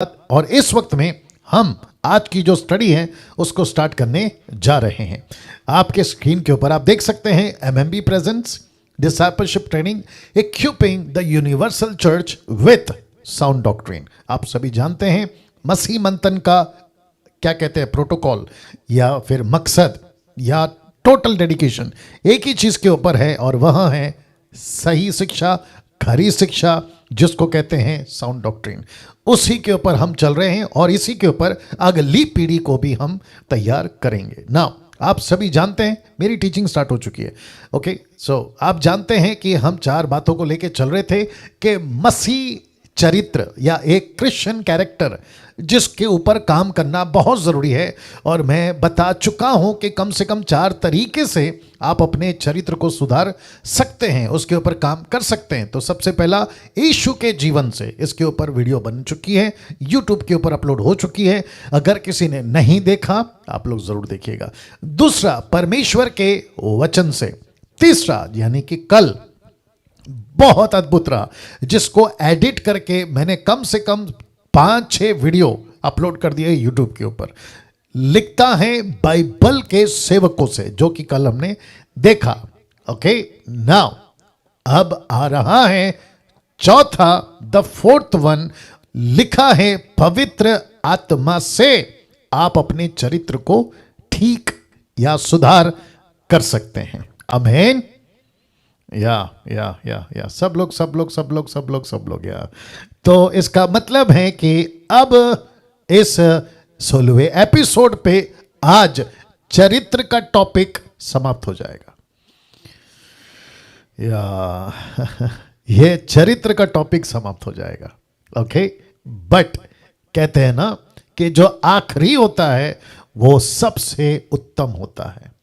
और इस वक्त में हम आज की जो स्टडी है उसको स्टार्ट करने जा रहे हैं। आपके स्क्रीन के ऊपर आप देख सकते हैं MMB presents discipleship training equipping the universal church with sound doctrine. आप सभी जानते हैं मसीह मंथन का क्या कहते हैं प्रोटोकॉल या फिर मकसद या टोटल डेडिकेशन एक ही चीज के ऊपर है और वह है सही शिक्षा, खरी शिक्षा, जिसको कहते हैं साउंड डॉक्ट्रिन। उसी के ऊपर हम चल रहे हैं और इसी के ऊपर अगली पीढ़ी को भी हम तैयार करेंगे। नाउ आप सभी जानते हैं मेरी टीचिंग स्टार्ट हो चुकी है। ओके, सो आप जानते हैं कि हम चार बातों को लेके चल रहे थे कि मसीह चरित्र या एक क्रिश्चियन कैरेक्टर जिसके ऊपर काम करना बहुत ज़रूरी है। और मैं बता चुका हूं कि कम से कम 4 तरीके से आप अपने चरित्र को सुधार सकते हैं, उसके ऊपर काम कर सकते हैं। तो सबसे पहला यीशु के जीवन से, इसके ऊपर वीडियो बन चुकी है, यूट्यूब के ऊपर अपलोड हो चुकी है। अगर किसी ने नहीं देखा आप लोग ज़रूर देखिएगा। दूसरा परमेश्वर के वचन से। तीसरा यानी कि कल बहुत अद्भुत रहा जिसको एडिट करके मैंने कम से कम 5-6 वीडियो अपलोड कर दिए यूट्यूब के ऊपर। लिखता है बाइबल के सेवकों से, जो कि कल हमने देखा। ओके, नाउ अब आ रहा है चौथा, द फोर्थ वन, लिखा है पवित्र आत्मा से आप अपने चरित्र को ठीक या सुधार कर सकते हैं। आमीन। या सब लोग या। तो इसका मतलब है कि अब इस 16वें एपिसोड पे आज चरित्र का टॉपिक समाप्त हो जाएगा। या ये चरित्र का टॉपिक समाप्त हो जाएगा। ओके, बट कहते हैं ना कि जो आखिरी होता है वो सबसे उत्तम होता है।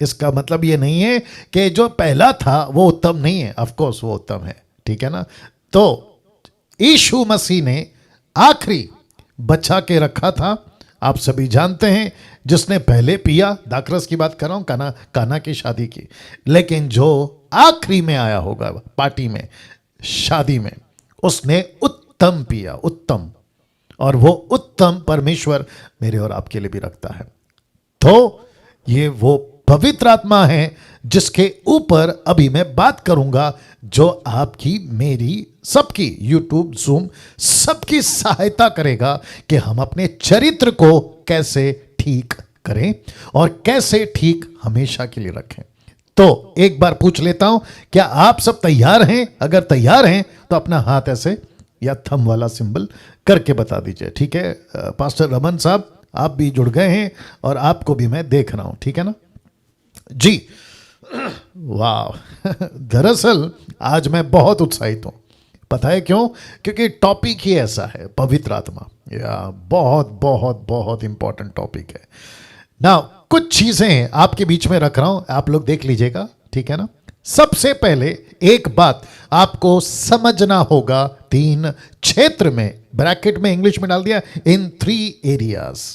इसका मतलब ये नहीं है कि जो पहला था वो उत्तम नहीं है, ऑफ कोर्स वो उत्तम है, ठीक है ना। तो यीशु मसीह ने आखिरी बचा के रखा था, आप सभी जानते हैं, जिसने पहले पिया, दाखरस की बात कर रहा हूं, काना की शादी की, लेकिन जो आखिरी में आया होगा पार्टी में, शादी में, उसने उत्तम पिया, उत्तम। और वो उत्तम परमेश्वर मेरे और आपके लिए भी रखता है। तो ये वो पवित्र आत्मा है जिसके ऊपर अभी मैं बात करूंगा, जो आपकी, मेरी, सबकी, यूट्यूब, जूम, सबकी सहायता करेगा कि हम अपने चरित्र को कैसे ठीक करें और कैसे ठीक हमेशा के लिए रखें। तो एक बार पूछ लेता हूं, क्या आप सब तैयार हैं? अगर तैयार हैं तो अपना हाथ ऐसे या थंब वाला सिंबल करके बता दीजिए, ठीक है। पास्टर रमन साहब आप भी जुड़ गए हैं और आपको भी मैं देख रहा हूं, ठीक है ना जी। वाह दरअसल आज मैं बहुत उत्साहित हूं, पता है क्यों? क्योंकि टॉपिक ही ऐसा है, पवित्र आत्मा। या बहुत बहुत बहुत इंपॉर्टेंट टॉपिक है ना। कुछ चीजें आपके बीच में रख रहा हूं, आप लोग देख लीजिएगा, ठीक है ना। सबसे पहले एक बात आपको समझना होगा 3 क्षेत्र में, ब्रैकेट में इंग्लिश में डाल दिया, इन 3 एरियाज,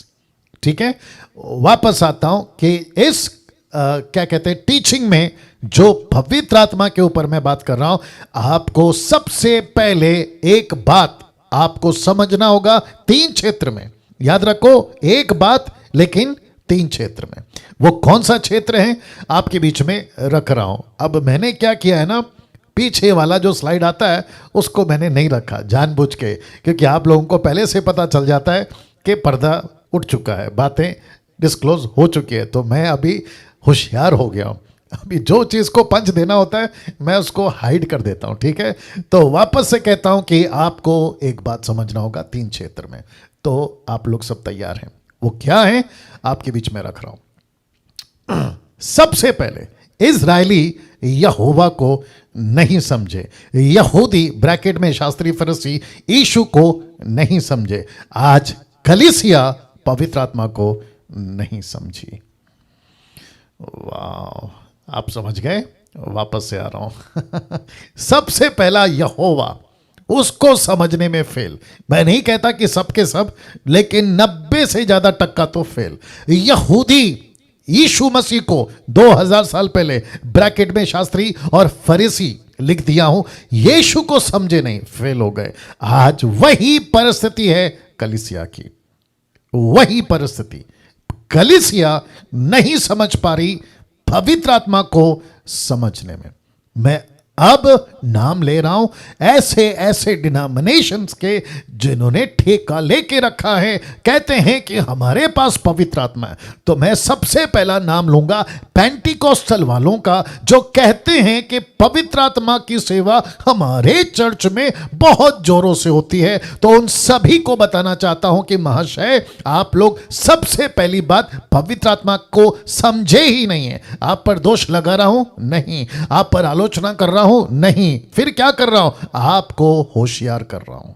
ठीक है। वापस आता हूं कि इस क्या कहते हैं टीचिंग में जो पवित्र आत्मा के ऊपर मैं बात कर रहा हूं, आपको सबसे पहले एक बात आपको समझना होगा 3 क्षेत्र में। याद रखो, एक बात लेकिन 3 क्षेत्र में। वो कौन सा क्षेत्र है आपके बीच में रख रहा हूं। अब मैंने क्या किया है ना, पीछे वाला जो स्लाइड आता है उसको मैंने नहीं रखा जानबूझ के, क्योंकि आप लोगों को पहले से पता चल जाता है कि पर्दा उठ चुका है, बातें डिस्क्लोज हो चुकी है। तो मैं अभी होशियार हो गया हूं, अभी जो चीज़ को पंच देना होता है मैं उसको हाइड कर देता हूं, ठीक है। तो वापस से कहता हूं कि आपको एक बात समझना होगा 3 क्षेत्र में। तो आप लोग सब तैयार हैं? वो क्या है आपके बीच में रख रहा हूं। सबसे पहले इजरायली यहोवा को नहीं समझे, यहूदी ब्रैकेट में शास्त्री फरीसी यीशु को नहीं समझे। आज कलीसिया पवित्र आत्मा को नहीं समझी। वाह, आप समझ गए? वापस से आ रहा हूं सबसे पहला यहोवा, उसको समझने में फेल। मैं नहीं कहता कि सब के सब, लेकिन 90 से ज्यादा टक्का तो फेल। यहूदी यीशु मसीह को 2000 साल पहले, ब्रैकेट में शास्त्री और फरीसी लिख दिया हूं, यीशु को समझे नहीं, फेल हो गए। आज वही परिस्थिति है कलीसिया की। वही परिस्थिति, कलीसिया नहीं समझ पा रही पवित्र आत्मा को समझने में। मैं अब नाम ले रहा हूं ऐसे ऐसे डिनोमिनेशंस के जिन्होंने ठेका लेके रखा है, कहते हैं कि हमारे पास पवित्र आत्मा है। तो मैं सबसे पहला नाम लूंगा पेंटिकोस्टल वालों का, जो कहते हैं कि पवित्र आत्मा की सेवा हमारे चर्च में बहुत जोरों से होती है। तो उन सभी को बताना चाहता हूं कि महाशय, आप लोग सबसे पहली बात पवित्र आत्मा को समझे ही नहीं है। आप पर दोष लगा रहा हूं? नहीं। आप पर आलोचना कर रहा हूं? नहीं। फिर क्या कर रहा हूं? आपको होशियार कर रहा हूं।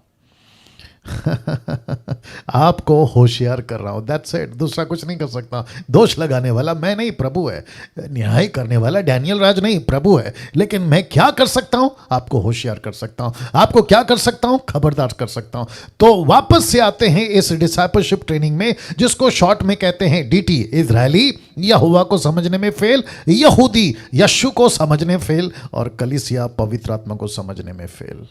आपको होशियार कर रहा हूं, दैट्स इट। दूसरा कुछ नहीं कर सकता। दोष लगाने वाला मैं नहीं, प्रभु है। न्याय करने वाला डैनियल राज नहीं, प्रभु है। लेकिन मैं क्या कर सकता हूं? आपको होशियार कर सकता हूं। आपको क्या कर सकता हूं? खबरदार कर सकता हूं। तो वापस से आते हैं इस डिसाइपलशिप ट्रेनिंग में, जिसको शॉर्ट में कहते हैं डीटी। इजरायली यहोवा को समझने में फेल, यहूदी यशु को समझने फेल, और कलीसिया पवित्र आत्मा को समझने में फेल।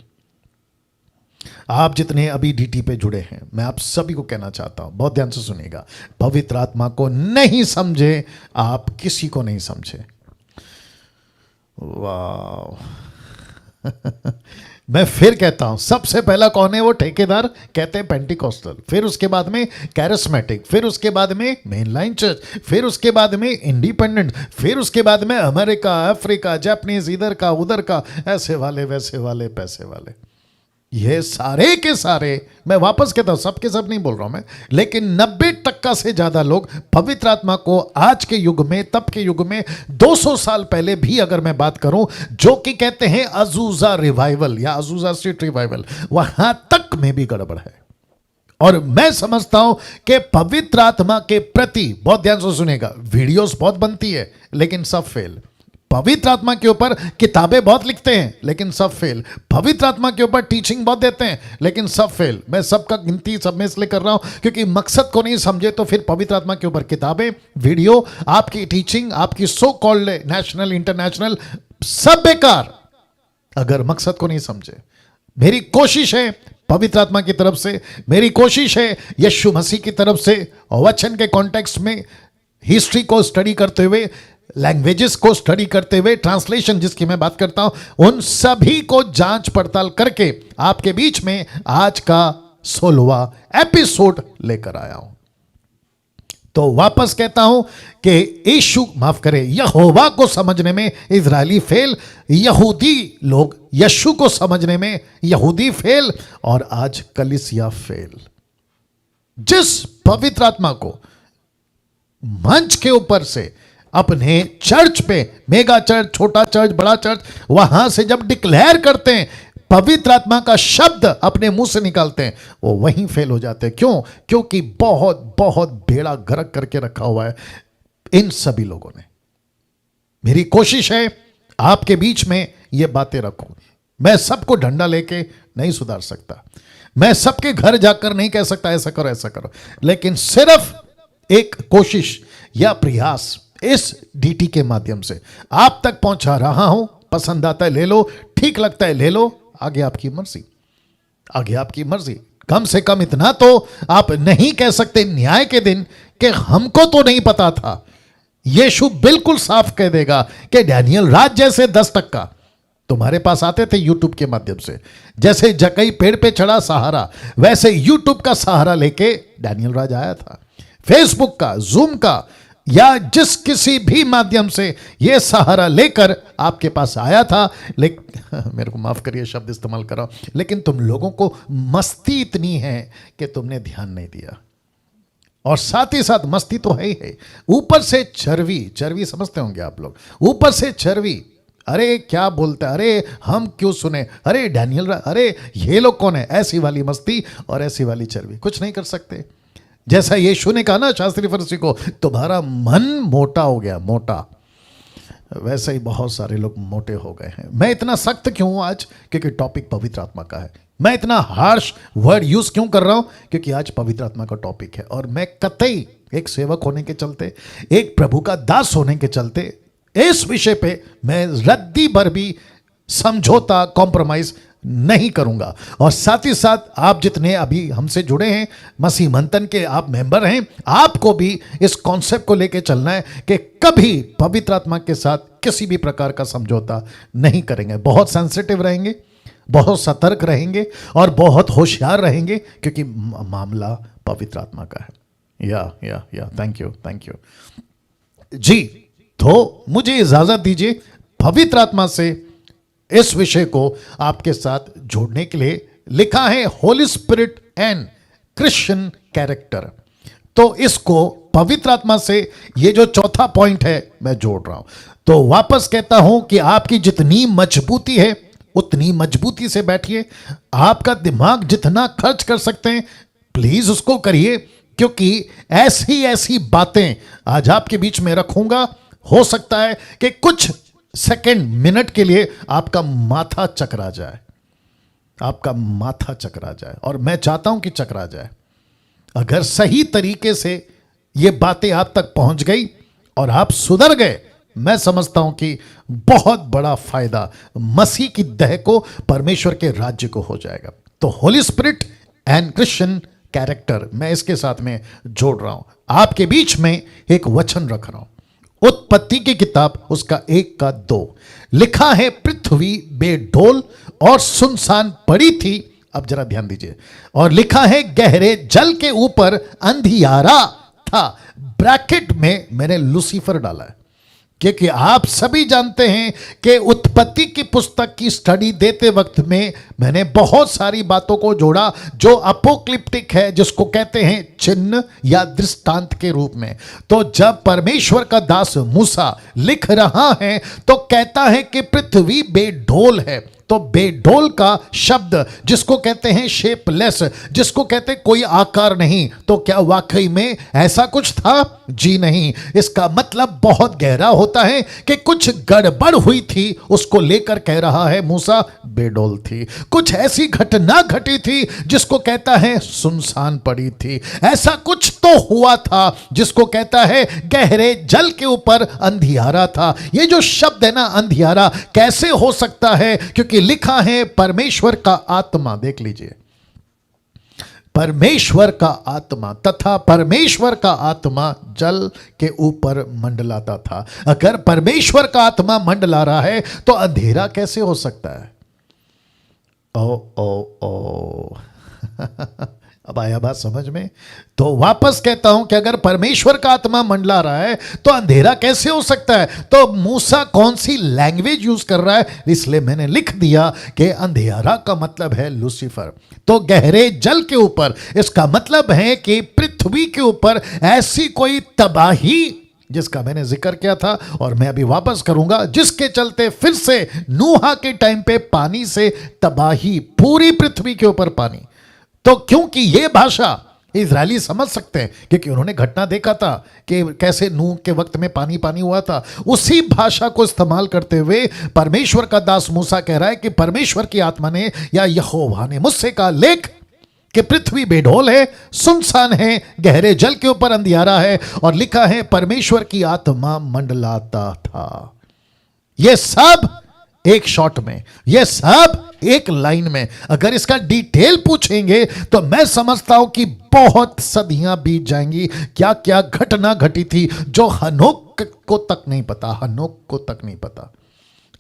आप जितने अभी डीटी पे जुड़े हैं, मैं आप सभी को कहना चाहता हूं, बहुत ध्यान से सुनिएगा, पवित्र आत्मा को नहीं समझे आप किसी को नहीं समझे। वाह मैं फिर कहता हूं, सबसे पहला कौन है? वो ठेकेदार, कहते हैं पेंटिकोस्टल। फिर उसके बाद में कैरिस्मेटिक, फिर उसके बाद में मेन लाइन चर्च, फिर उसके बाद में इंडिपेंडेंट, फिर उसके बाद में अमेरिका, अफ्रीका, जापानीज, इधर का उधर का, ऐसे वाले वैसे वाले पैसे वाले। ये सारे के सारे, मैं वापस कहता हूं, सबके सब नहीं बोल रहा हूं मैं, लेकिन 90% से ज्यादा लोग पवित्र आत्मा को आज के युग में, तब के युग में, 200 साल पहले भी अगर मैं बात करूं, जो कि कहते हैं अजूजा रिवाइवल या अजूजा स्ट्रीट रिवाइवल, वहां तक में भी गड़बड़ है। और मैं समझता हूं कि पवित्र आत्मा के प्रति, बहुत ध्यान से सुनेगा, वीडियोस बहुत बनती है लेकिन सब फेल। पवित्र आत्मा के ऊपर किताबें बहुत लिखते हैं लेकिन सब फेल। पवित्र आत्मा के ऊपर टीचिंग बहुत देते हैं लेकिन सब फेल। मैं सबका गिनती सब में इसलिए कर रहा हूं क्योंकि मकसद को नहीं समझे तो फिर पवित्र आत्मा के ऊपर किताबें, वीडियो, आपकी टीचिंग, आपकी सो कॉल्ड नेशनल इंटरनेशनल, सब बेकार अगर मकसद को नहीं समझे। मेरी कोशिश है पवित्र आत्मा की तरफ से, मेरी कोशिश है यीशु मसीह की तरफ से, वचन के कॉन्टेक्स्ट में, हिस्ट्री को स्टडी करते हुए, लैंग्वेजेस को स्टडी करते हुए, ट्रांसलेशन जिसकी मैं बात करता हूं, उन सभी को जांच पड़ताल करके आपके बीच में आज का 16वां एपिसोड लेकर आया हूं। तो वापस कहता हूं कि यीशु, माफ करें, यहोवा को समझने में इजरायली फेल, यहूदी लोग यीशु को समझने में यहूदी फेल, और आज कलीसिया फेल। जिस पवित्र आत्मा को मंच के ऊपर से अपने चर्च पे, मेगा चर्च, छोटा चर्च, बड़ा चर्च, वहां से जब डिक्लेयर करते हैं, पवित्र आत्मा का शब्द अपने मुंह से निकालते हैं, वो वहीं फेल हो जाते हैं। क्यों? क्योंकि बहुत बहुत बेड़ा गर्क करके रखा हुआ है इन सभी लोगों ने। मेरी कोशिश है आपके बीच में ये बातें रखूं। मैं सबको डंडा लेके नहीं सुधार सकता, मैं सबके घर जाकर नहीं कह सकता ऐसा करो ऐसा करो, लेकिन सिर्फ एक कोशिश या प्रयास इस डीटी के माध्यम से आप तक पहुंचा रहा हूं। पसंद आता है ले लो, ठीक लगता है ले लो, आगे आपकी मर्जी, आगे आपकी मर्जी। कम से कम इतना तो आप नहीं कह सकते न्याय के दिन कि हमको तो नहीं पता था। यीशु बिल्कुल साफ कह देगा कि डैनियल राज जैसे 10 टक्का तुम्हारे पास आते थे यूट्यूब के माध्यम से, जैसे जकई पेड़ पे चढ़ा सहारा, वैसे यूट्यूब का सहारा लेके डैनियल राज आया था। फेसबुक का, जूम का, या जिस किसी भी माध्यम से यह सहारा लेकर आपके पास आया था। लेकिन मेरे को माफ करिए शब्द इस्तेमाल करो, लेकिन तुम लोगों को मस्ती इतनी है कि तुमने ध्यान नहीं दिया। और साथ ही साथ मस्ती तो है ही है, ऊपर से चर्वी, चर्वी समझते होंगे आप लोग, ऊपर से चर्वी। अरे क्या बोलता है, अरे हम क्यों सुने, अरे डैनियल, अरे ये लोग कौन है, ऐसी वाली मस्ती और ऐसी वाली चर्वी। कुछ नहीं कर सकते। जैसा यीशु ने कहा ना शास्त्री फरीसी को, तुम्हारा मन मोटा हो गया, मोटा, वैसे ही बहुत सारे लोग मोटे हो गए हैं। मैं इतना सख्त क्यों हूं आज? क्योंकि टॉपिक पवित्र आत्मा का है। मैं इतना हार्श वर्ड यूज क्यों कर रहा हूं? क्योंकि आज पवित्र आत्मा का टॉपिक है। और मैं कतई एक सेवक होने के चलते, एक प्रभु का दास होने के चलते, इस विषय पे मैं रद्दी भर भी समझौता, कॉम्प्रोमाइज नहीं करूंगा। और साथ ही साथ आप जितने अभी हमसे जुड़े हैं, मसीह मंथन के आप मेंबर हैं, आपको भी इस कॉन्सेप्ट को लेके चलना है कि कभी पवित्र आत्मा के साथ किसी भी प्रकार का समझौता नहीं करेंगे। बहुत सेंसिटिव रहेंगे, बहुत सतर्क रहेंगे और बहुत होशियार रहेंगे, क्योंकि मामला पवित्र आत्मा का है। या थैंक यू जी। तो मुझे इजाजत दीजिए पवित्र आत्मा से इस विषय को आपके साथ जोड़ने के लिए। लिखा है Holi spirit and Christian character. तो इसको पवित्र आत्मा से ये जो चौथा पॉइंट है मैं जोड़ रहा हूं। तो वापस कहता हूं कि आपकी जितनी मजबूती है उतनी मजबूती से बैठिए। आपका दिमाग जितना खर्च कर सकते हैं प्लीज उसको करिए, क्योंकि ऐसी बातें आज आपके बीच में रखूंगा। हो सकता है कि कुछ सेकंड मिनट के लिए आपका माथा चकरा जाए, आपका माथा चकरा जाए, और मैं चाहता हूं कि चकरा जाए। अगर सही तरीके से ये बातें आप तक पहुंच गई और आप सुधर गए, मैं समझता हूं कि बहुत बड़ा फायदा मसीह की देह को, परमेश्वर के राज्य को हो जाएगा। तो Holi spirit and Christian character मैं इसके साथ में जोड़ रहा हूं। आपके बीच में एक वचन रख रहा हूं, उत्पत्ति की किताब उसका 1:2 लिखा है, पृथ्वी बेडोल और सुनसान पड़ी थी। अब जरा ध्यान दीजिए, और लिखा है गहरे जल के ऊपर अंधियारा था। ब्रैकेट में मैंने लूसीफर डाला है, क्योंकि आप सभी जानते हैं कि उत्पत्ति की पुस्तक की स्टडी देते वक्त में मैंने बहुत सारी बातों को जोड़ा जो अपोक्लिप्टिक है, जिसको कहते हैं चिन्ह या दृष्टांत के रूप में। तो जब परमेश्वर का दास मूसा लिख रहा है तो कहता है कि पृथ्वी बेडोल है। तो बेडोल का शब्द जिसको कहते हैं शेपलेस, जिसको कहते हैं कोई आकार नहीं, तो क्या वाकई में ऐसा कुछ था? जी नहीं। इसका मतलब बहुत गहरा होता है कि कुछ गड़बड़ हुई थी, उसको लेकर कह रहा है मूसा बेडोल थी। कुछ ऐसी घटना घटी थी जिसको कहता है सुनसान पड़ी थी। ऐसा कुछ तो हुआ था जिसको कहता है गहरे जल के ऊपर अंधियारा था। ये जो शब्द है ना अंधियारा, कैसे हो सकता है? क्योंकि लिखा है परमेश्वर का आत्मा, देख लीजिए, परमेश्वर का आत्मा तथा परमेश्वर का आत्मा जल के ऊपर मंडलाता था। अगर परमेश्वर का आत्मा मंडला रहा है तो अंधेरा कैसे हो सकता है? ओ अब आया बात समझ में? तो वापस कहता हूं कि अगर परमेश्वर का आत्मा मंडला रहा है तो अंधेरा कैसे हो सकता है? तो मूसा कौन सी लैंग्वेज यूज कर रहा है? इसलिए मैंने लिख दिया कि अंधेरा का मतलब है लूसीफर। तो गहरे जल के ऊपर, इसका मतलब है कि पृथ्वी के ऊपर ऐसी कोई तबाही जिसका मैंने जिक्र किया था और मैं अभी वापस करूंगा, जिसके चलते फिर से नूहा के टाइम पे पानी से तबाही, पूरी पृथ्वी के ऊपर पानी। तो क्योंकि ये भाषा इजरायली समझ सकते हैं, क्योंकि उन्होंने घटना देखा था कि कैसे नूह के वक्त में पानी पानी हुआ था। उसी भाषा को इस्तेमाल करते हुए परमेश्वर का दास मूसा कह रहा है कि परमेश्वर की आत्मा ने या यहोवा ने मुझसे कहा, लेख कि पृथ्वी बेडोल है, सुनसान है, गहरे जल के ऊपर अंधियारा है, और लिखा है परमेश्वर की आत्मा मंडलाता था। यह सब एक शॉट में, यह सब एक लाइन में। अगर इसका डिटेल पूछेंगे तो मैं समझता हूं कि बहुत सदियां बीत जाएंगी। क्या क्या घटना घटी थी जो हनोक को तक नहीं पता, हनोक को तक नहीं पता।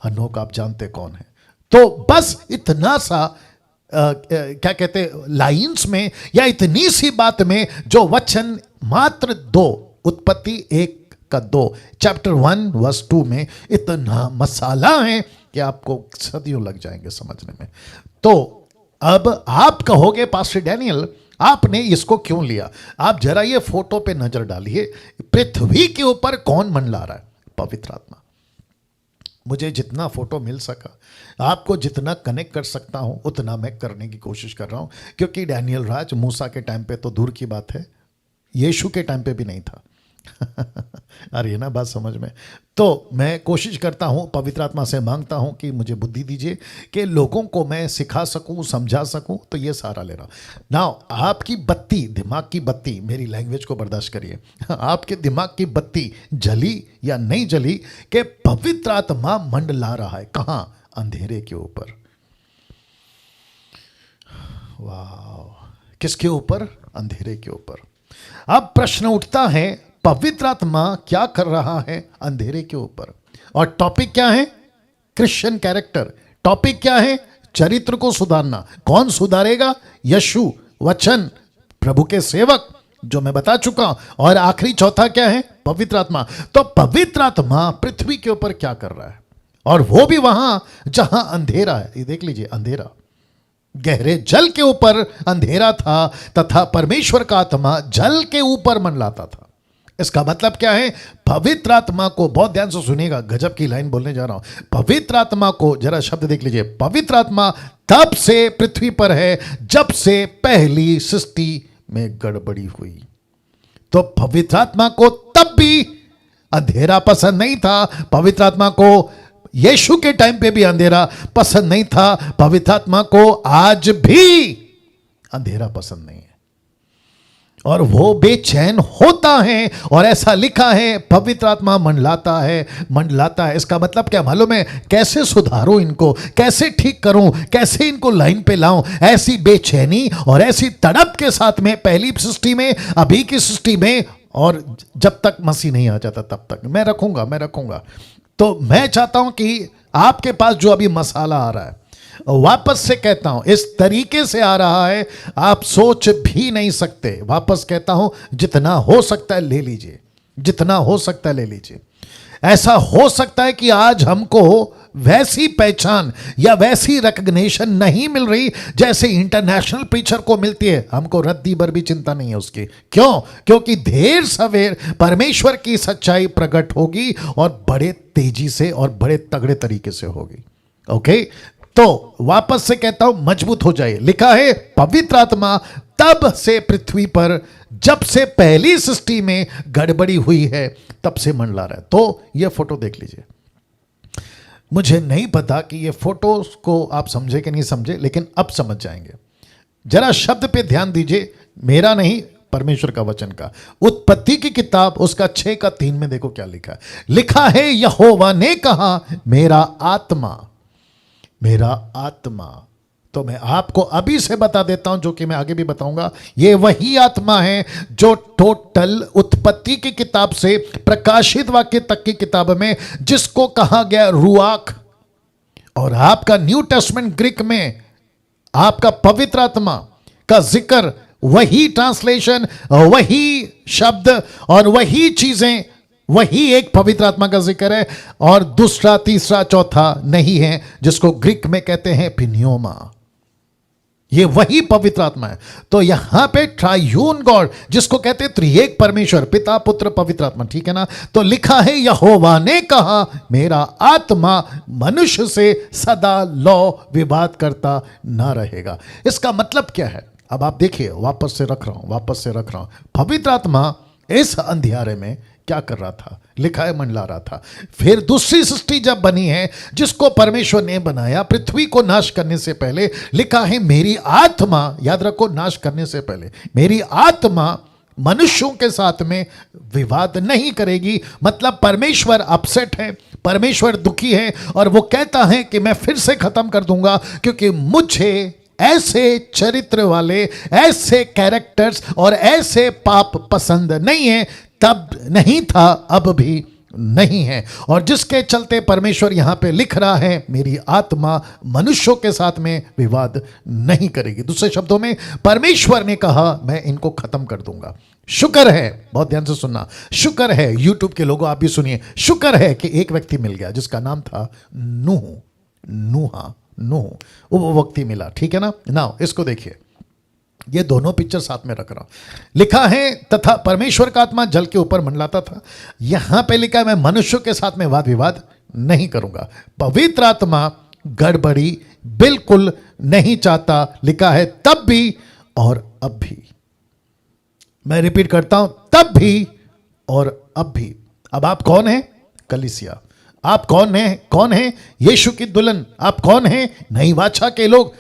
हनोक आप जानते कौन है? तो बस इतना सा क्या कहते लाइंस में या इतनी सी बात में जो वचन मात्र 2, उत्पत्ति 1:2, चैप्टर 1:2 में इतना मसाला है कि आपको सदियों लग जाएंगे समझने में। तो अब आप कहोगे पास्टर डैनियल आपने इसको क्यों लिया? आप जरा ये फोटो पे नजर डालिए, पृथ्वी के ऊपर कौन मंडला रहा है? पवित्र आत्मा। मुझे जितना फोटो मिल सका, आपको जितना कनेक्ट कर सकता हूं उतना मैं करने की कोशिश कर रहा हूं, क्योंकि डैनियल राज मूसा के टाइम पे तो दूर की बात है, यीशु के टाइम पे भी नहीं था। अरे ये ना बात समझ में। तो मैं कोशिश करता हूं, पवित्र आत्मा से मांगता हूं कि मुझे बुद्धि दीजिए कि लोगों को मैं सिखा सकूं, समझा सकूं। तो ये सहारा ले रहा हूं। नाउ आपकी बत्ती, दिमाग की बत्ती, मेरी लैंग्वेज को बर्दाश्त करिए, आपके दिमाग की बत्ती जली या नहीं जली कि पवित्र आत्मा मंडला रहा है। कहां? अंधेरे के ऊपर। वाह, किसके ऊपर? अंधेरे के ऊपर। अब प्रश्न उठता है, पवित्र आत्मा क्या कर रहा है अंधेरे के ऊपर? और टॉपिक क्या है? Christian character. टॉपिक क्या है? चरित्र को सुधारना। कौन सुधारेगा? यीशु, वचन, प्रभु के सेवक, जो मैं बता चुका हूं। और आखिरी चौथा क्या है? पवित्र आत्मा। तो पवित्र आत्मा पृथ्वी के ऊपर क्या कर रहा है? और वो भी वहां जहां अंधेरा है। ये देख लीजिए, अंधेरा, गहरे जल के ऊपर अंधेरा था, तथा परमेश्वर का आत्मा जल के ऊपर मंडलाता था। इसका मतलब क्या है? पवित्र आत्मा को, बहुत ध्यान से सुनिएगा, गजब की लाइन बोलने जा रहा हूं। पवित्र आत्मा को, जरा शब्द देख लीजिए, पवित्र आत्मा तब से पृथ्वी पर है जब से पहली सृष्टि में गड़बड़ी हुई। तो पवित्र आत्मा को तब भी अंधेरा पसंद नहीं था। पवित्र आत्मा को यीशु के टाइम पे भी अंधेरा पसंद नहीं था। पवित्र आत्मा को आज भी अंधेरा पसंद नहीं है, और वो बेचैन होता है। और ऐसा लिखा है, पवित्र आत्मा मंडलाता है, मंडलाता है। इसका मतलब क्या मालूम है? कैसे सुधारूं इनको, कैसे ठीक करूं, कैसे इनको लाइन पे लाऊं। ऐसी बेचैनी और ऐसी तड़प के साथ में, पहली सृष्टि में, अभी की सृष्टि में, और जब तक मसीह नहीं आ जाता तब तक मैं रखूंगा। तो मैं चाहता हूं कि आपके पास जो अभी मसाला आ रहा है, वापस से कहता हूं, इस तरीके से आ रहा है आप सोच भी नहीं सकते। वापस कहता हूं, जितना हो सकता है ले लीजिए, जितना हो सकता है ले लीजिए। ऐसा हो सकता है कि आज हमको वैसी पहचान या वैसी रिकग्निशन नहीं मिल रही जैसे इंटरनेशनल पिक्चर को मिलती है। हमको रद्दी भर भी चिंता नहीं है उसकी। क्यों? क्योंकि देर सवेर परमेश्वर की सच्चाई प्रकट होगी, और बड़े तेजी से और बड़े तगड़े तरीके से होगी। ओके, तो वापस से कहता हूं, मजबूत हो जाइए। लिखा है, पवित्र आत्मा तब से पृथ्वी पर, जब से पहली सृष्टि में गड़बड़ी हुई है, तब से मंडला रहा है। तो यह फोटो देख लीजिए। मुझे नहीं पता कि ये फोटो को आप समझे कि नहीं समझे, लेकिन अब समझ जाएंगे। जरा शब्द पे ध्यान दीजिए, मेरा नहीं, परमेश्वर का वचन का। उत्पत्ति की किताब उसका 6:3 में देखो क्या लिखा है। लिखा है, यहोवा ने कहा, मेरा आत्मा, मेरा आत्मा। तो मैं आपको अभी से बता देता हूं, जो कि मैं आगे भी बताऊंगा, ये वही आत्मा है जो टोटल उत्पत्ति की किताब से प्रकाशित वाक्य तक की किताब में, जिसको कहा गया रुआख, और आपका न्यू टेस्टमेंट ग्रीक में आपका पवित्र आत्मा का जिक्र, वही ट्रांसलेशन, वही शब्द और वही चीजें, वही एक पवित्र आत्मा का जिक्र है, और दूसरा, तीसरा, चौथा नहीं है, जिसको ग्रीक में कहते हैं पिन्योमा। ये वही पवित्र आत्मा है। तो यहां पे ट्रायून गॉड, जिसको कहते हैं त्रिएक परमेश्वर, पिता, पुत्र, पवित्र आत्मा, ठीक है ना। तो लिखा है, यहोवा ने कहा, मेरा आत्मा मनुष्य से सदा लौ विवाद करता ना रहेगा। इसका मतलब क्या है? अब आप देखिए, वापस से रख रहा हूं। पवित्र आत्मा इस अंधियारे में क्या कर रहा था? लिखा है, मंडला रहा था। फिर दूसरी सृष्टि जब बनी है, जिसको परमेश्वर ने बनाया पृथ्वी को नाश करने से पहले, लिखा है, मेरी आत्मा, याद रखो, नाश करने से पहले मेरी आत्मा मनुष्यों के साथ में विवाद नहीं करेगी। मतलब परमेश्वर अपसेट है, परमेश्वर दुखी है, और वो कहता है कि मैं फिर से खत्म कर दूंगा, क्योंकि मुझे ऐसे चरित्र वाले, ऐसे कैरेक्टर्स और ऐसे पाप पसंद नहीं है। तब नहीं था, अब भी नहीं है। और जिसके चलते परमेश्वर यहां पे लिख रहा है, मेरी आत्मा मनुष्यों के साथ में विवाद नहीं करेगी। दूसरे शब्दों में, परमेश्वर ने कहा, मैं इनको खत्म कर दूंगा। शुक्र है, बहुत ध्यान से सुनना, शुक्र है, यूट्यूब के लोगों आप भी सुनिए, शुक्र है कि एक व्यक्ति मिल गया जिसका नाम था नूह, वो व्यक्ति मिला, ठीक है ना। नाउ इसको देखिए, ये दोनों पिक्चर साथ में रख रहा हूं। लिखा है, तथा परमेश्वर का आत्मा जल के ऊपर मंडलाता था। यहां पे लिखा है, मैं मनुष्यों के साथ में वाद विवाद नहीं करूंगा। पवित्र आत्मा गड़बड़ी बिल्कुल नहीं चाहता। लिखा है, तब भी और अब भी। मैं रिपीट करता हूं, तब भी और अब भी। अब आप कौन हैं? कलीसिया। आप कौन है? यीशु की दुल्हन। आप कौन हैं? नई वाचा के लोग।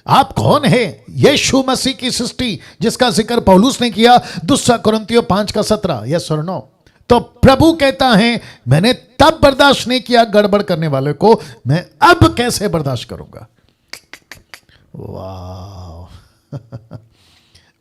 आप कौन है? यीशु मसीह की सृष्टि, जिसका जिक्र पौलुस ने किया 2 कुरिन्थियों 5:17। यस और नो? तो प्रभु कहता है, मैंने तब बर्दाश्त नहीं किया गड़बड़ करने वाले को, मैं अब कैसे बर्दाश्त करूंगा? वाह,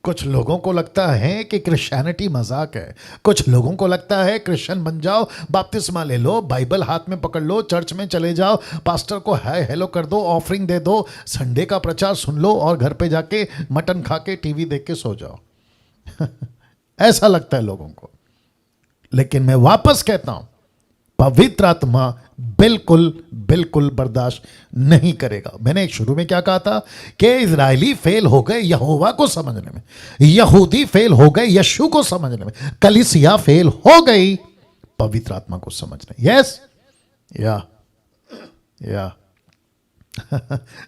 कुछ लोगों को लगता है कि क्रिश्चियनिटी मजाक है, कुछ लोगों को लगता है क्रिश्चियन बन जाओ, बपतिस्मा ले लो, बाइबल हाथ में पकड़ लो, चर्च में चले जाओ, पास्टर को हाय हेलो कर दो, ऑफरिंग दे दो, संडे का प्रचार सुन लो और घर पे जाके मटन खा के टीवी देख के सो जाओ। ऐसा लगता है लोगों को। लेकिन मैं वापस कहता हूं, पवित्र आत्मा बिल्कुल बिल्कुल बर्दाश्त नहीं करेगा। मैंने एक शुरू में क्या कहा था कि इजरायली फेल हो गए यहोवा को समझने में, यहूदी फेल हो गए यीशु को समझने में, कलीसिया फेल हो गई पवित्र आत्मा को समझने। यस या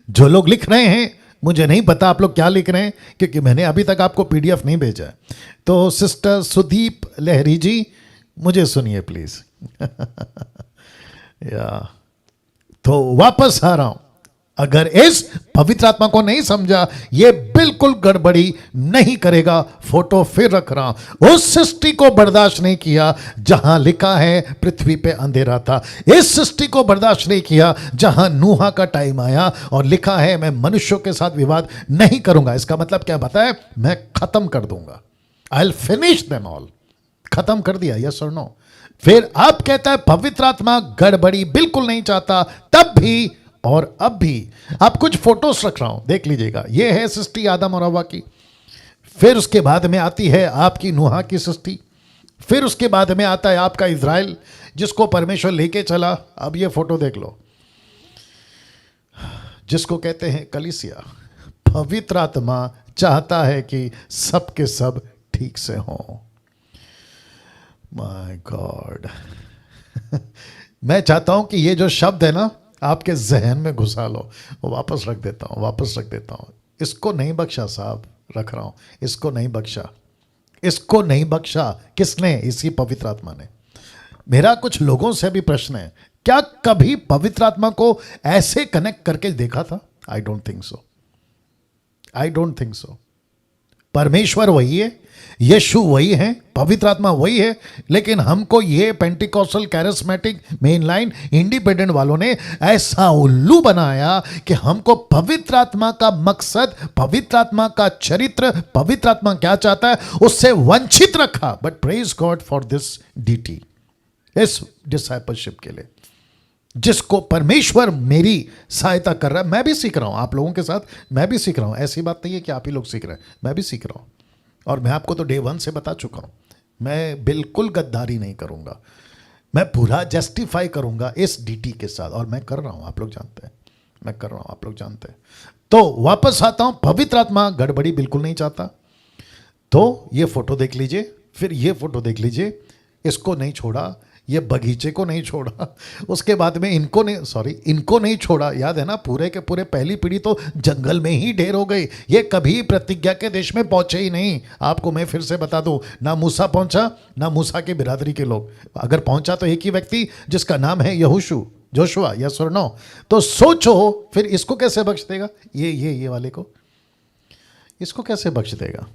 जो लोग लिख रहे हैं, मुझे नहीं पता आप लोग क्या लिख रहे हैं, क्योंकि मैंने अभी तक आपको पीडीएफ नहीं भेजा है। तो सिस्टर सुदीप लहरी जी, मुझे सुनिए प्लीज। या तो वापस आ रहा हूं, अगर इस पवित्र आत्मा को नहीं समझा, ये बिल्कुल गड़बड़ी नहीं करेगा। फोटो फिर रख रहा हूं, उस सृष्टि को बर्दाश्त नहीं किया जहां लिखा है पृथ्वी पे अंधेरा था। इस सृष्टि को बर्दाश्त नहीं किया जहां नूहा का टाइम आया और लिखा है मैं मनुष्यों के साथ विवाद नहीं करूंगा। इसका मतलब क्या बताए, मैं खत्म कर दूंगा, I will finish them all. खत्म कर दिया, यस और नो। फिर आप कहता है पवित्र आत्मा गड़बड़ी बिल्कुल नहीं चाहता, तब भी और अब भी। आप कुछ फोटोज रख रहा हूं, देख लीजिएगा। यह है सृष्टि आदम और हव्वा की। फिर उसके बाद में आती है आपकी नूहा की सृष्टि। फिर उसके बाद में आता है आपका इज़राइल, जिसको परमेश्वर लेके चला। अब ये फोटो देख लो, जिसको कहते हैं कलीसिया। पवित्र आत्मा चाहता है कि सब के सब ठीक से हों। My God. मैं चाहता हूं कि ये जो शब्द है ना, आपके जहन में घुसा लो। वापस रख देता हूं। इसको नहीं बख्शा साहब, रख रहा हूं। इसको नहीं बख्शा। किसने? इसी पवित्र आत्मा ने। मेरा कुछ लोगों से भी प्रश्न है, क्या कभी पवित्र आत्मा को ऐसे कनेक्ट करके देखा था? I don't think so. परमेश्वर वही है, यीशु वही है, पवित्र आत्मा वही है, लेकिन हमको ये पेंटिकॉस्टल कैरिस्मेटिक मेनलाइन इंडिपेंडेंट वालों ने ऐसा उल्लू बनाया कि हमको पवित्र आत्मा का मकसद, पवित्र आत्मा का चरित्र, पवित्र आत्मा क्या चाहता है, उससे वंचित रखा। But praise God for this deity, इस डिसाइपलशिप के लिए, जिसको परमेश्वर मेरी सहायता कर रहा है। मैं भी सीख रहा हूं आप लोगों के साथ, मैं भी सीख रहा हूं। ऐसी बात नहीं है कि आप ही लोग सीख रहे हैं, मैं भी सीख रहा हूं। और मैं आपको तो डे 1 से बता चुका हूं, मैं बिल्कुल गद्दारी नहीं करूंगा, मैं पूरा जस्टिफाई करूंगा इस डीटी के साथ। और मैं कर रहा हूं, आप लोग जानते हैं, मैं कर रहा हूं, आप लोग जानते हैं। तो वापस आता हूं, पवित्र आत्मा गड़बड़ी बिल्कुल नहीं चाहता। तो ये फोटो देख लीजिए, फिर ये फोटो देख लीजिए। इसको नहीं छोड़ा, ये बगीचे को नहीं छोड़ा, उसके बाद में इनको नहीं छोड़ा। याद है ना, पूरे के पूरे पहली पीढ़ी तो जंगल में ही ढेर हो गई। ये कभी प्रतिज्ञा के देश में पहुंचे ही नहीं। आपको मैं फिर से बता दूं, ना मूसा पहुंचा, ना मूसा की बिरादरी के लोग। अगर पहुंचा तो एक ही व्यक्ति, जिसका नाम है जोशुआ, यस और नो। तो सोचो फिर इसको कैसे बख्श देगा? ये वाले को, इसको कैसे बख्श देगा?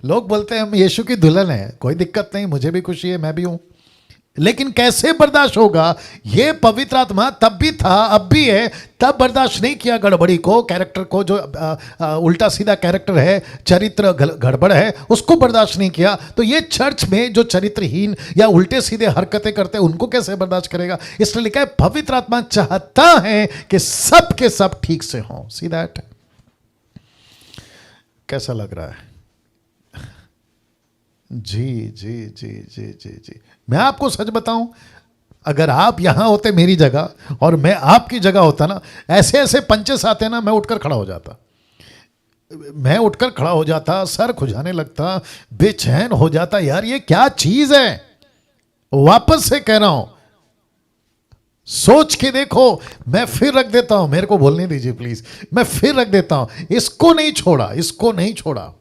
लोग बोलते हैं हम यीशु की दुल्हन है, कोई दिक्कत नहीं, मुझे भी खुशी है, मैं भी हूं। लेकिन कैसे बर्दाश्त होगा? ये पवित्र आत्मा तब भी था, अब भी है, तब बर्दाश्त नहीं किया गड़बड़ी को, कैरेक्टर को, जो उल्टा सीधा कैरेक्टर है, चरित्र गड़बड़ है, उसको बर्दाश्त नहीं किया। तो ये चर्च में जो चरित्रहीन या उल्टे सीधे हरकतें करते हैं, उनको कैसे बर्दाश्त करेगा? इसलिए लिखा है पवित्र आत्मा चाहता है कि सब के सब ठीक से हों। See that? कैसा लग रहा है? जी। मैं आपको सच बताऊं, अगर आप यहां होते मेरी जगह और मैं आपकी जगह होता ना, ऐसे ऐसे पंचेस आते ना, मैं उठकर खड़ा हो जाता, सर खुजाने लगता, बेचैन हो जाता। यार ये क्या चीज है? वापस से कह रहा हूं, सोच के देखो। मैं फिर रख देता हूं, मेरे को बोलने दीजिए प्लीज, मैं फिर रख देता हूं। इसको नहीं छोड़ा।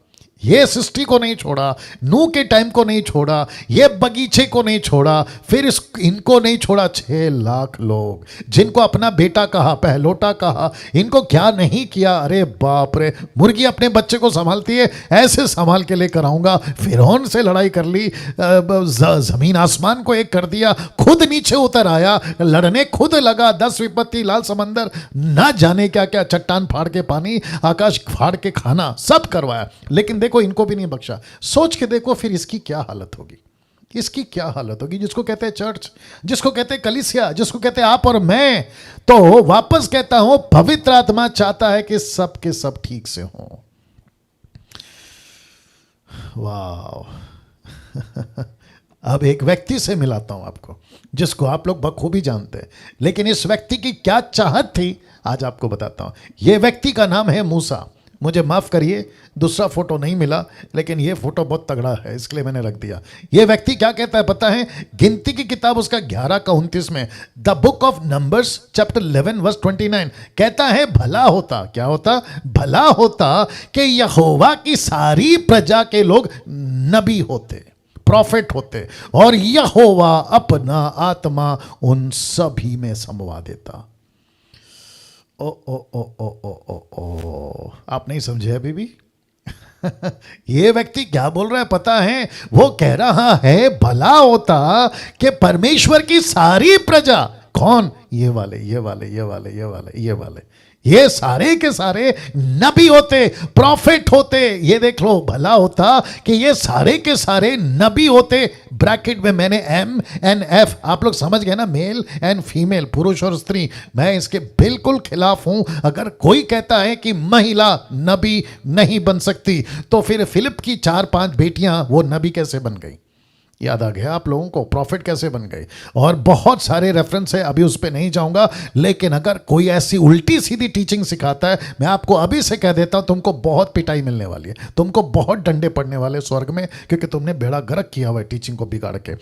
ये सृष्टि को नहीं छोड़ा, नूह के टाइम को नहीं छोड़ा, ये बगीचे को नहीं छोड़ा, फिर इनको नहीं छोड़ा। 6 लाख लोग जिनको अपना बेटा कहा, पहलोटा कहा, इनको क्या नहीं किया। अरे बाप रे, मुर्गी अपने बच्चे को संभालती है, ऐसे संभाल के लेकर आऊंगा। फिरौन से लड़ाई कर ली, जमीन आसमान को एक कर दिया, खुद नीचे उतर आया, लड़ने खुद लगा। 10 विपत्ति, लाल समंदर, ना जाने क्या क्या, चट्टान फाड़ के पानी, आकाश फाड़ के खाना, सब करवाया। लेकिन देखो इनको भी नहीं बख्शा। सोच के देखो फिर इसकी क्या हालत होगी, इसकी क्या हालत होगी, जिसको कहते हैं चर्च, जिसको कहते हैं कलीसिया, जिसको कहते हैं आप और मैं। तो वापस कहता हूं, पवित्र आत्मा चाहता है कि सब के सब ठीक से हों। वाह अब एक व्यक्ति से मिलाता हूं आपको, जिसको आप लोग बखूबी जानते हैं, लेकिन इस व्यक्ति की क्या चाहत थी आज आपको बताता हूं। यह व्यक्ति का नाम है मूसा। मुझे माफ करिए, दूसरा फोटो नहीं मिला, लेकिन यह फोटो बहुत तगड़ा है, इसलिए मैंने रख दिया। यह व्यक्ति क्या कहता है पता है? गिनती की किताब उसका 11 का 29 में, the book of Numbers chapter 11 verse 29 कहता है, भला होता, क्या होता? भला होता कि यहोवा की सारी प्रजा के लोग नबी होते, प्रॉफिट होते, और यहोवा अपना आत्मा उन सभी में समवा देता। ओ ओ ओ ओ ओ ओ ओ, आप नहीं समझे अभी भी? ये व्यक्ति क्या बोल रहा है पता है? वो कह रहा है भला होता कि परमेश्वर की सारी प्रजा, कौन? ये वाले, ये वाले, ये वाले, ये वाले, ये वाले, ये सारे के सारे नबी होते, प्रॉफिट होते। ये देख लो, भला होता कि ये सारे के सारे नबी होते। ब्रैकेट में मैंने MNF, आप लोग समझ गए ना, मेल एंड फीमेल, पुरुष और स्त्री। मैं इसके बिल्कुल खिलाफ हूं। अगर कोई कहता है कि महिला नबी नहीं बन सकती, तो फिर फिलिप की 4-5 बेटियां वो नबी कैसे बन गई? याद आ गया आप लोगों को? प्रॉफिट कैसे बन गए? और बहुत सारे रेफरेंस है, अभी उस पर नहीं जाऊंगा। लेकिन अगर कोई ऐसी उल्टी सीधी टीचिंग सिखाता है, मैं आपको अभी से कह देता हूं, तुमको बहुत पिटाई मिलने वाली है, तुमको बहुत डंडे पड़ने वाले स्वर्ग में, क्योंकि तुमने बेड़ा गर्क किया हुआ है टीचिंग को बिगाड़ के।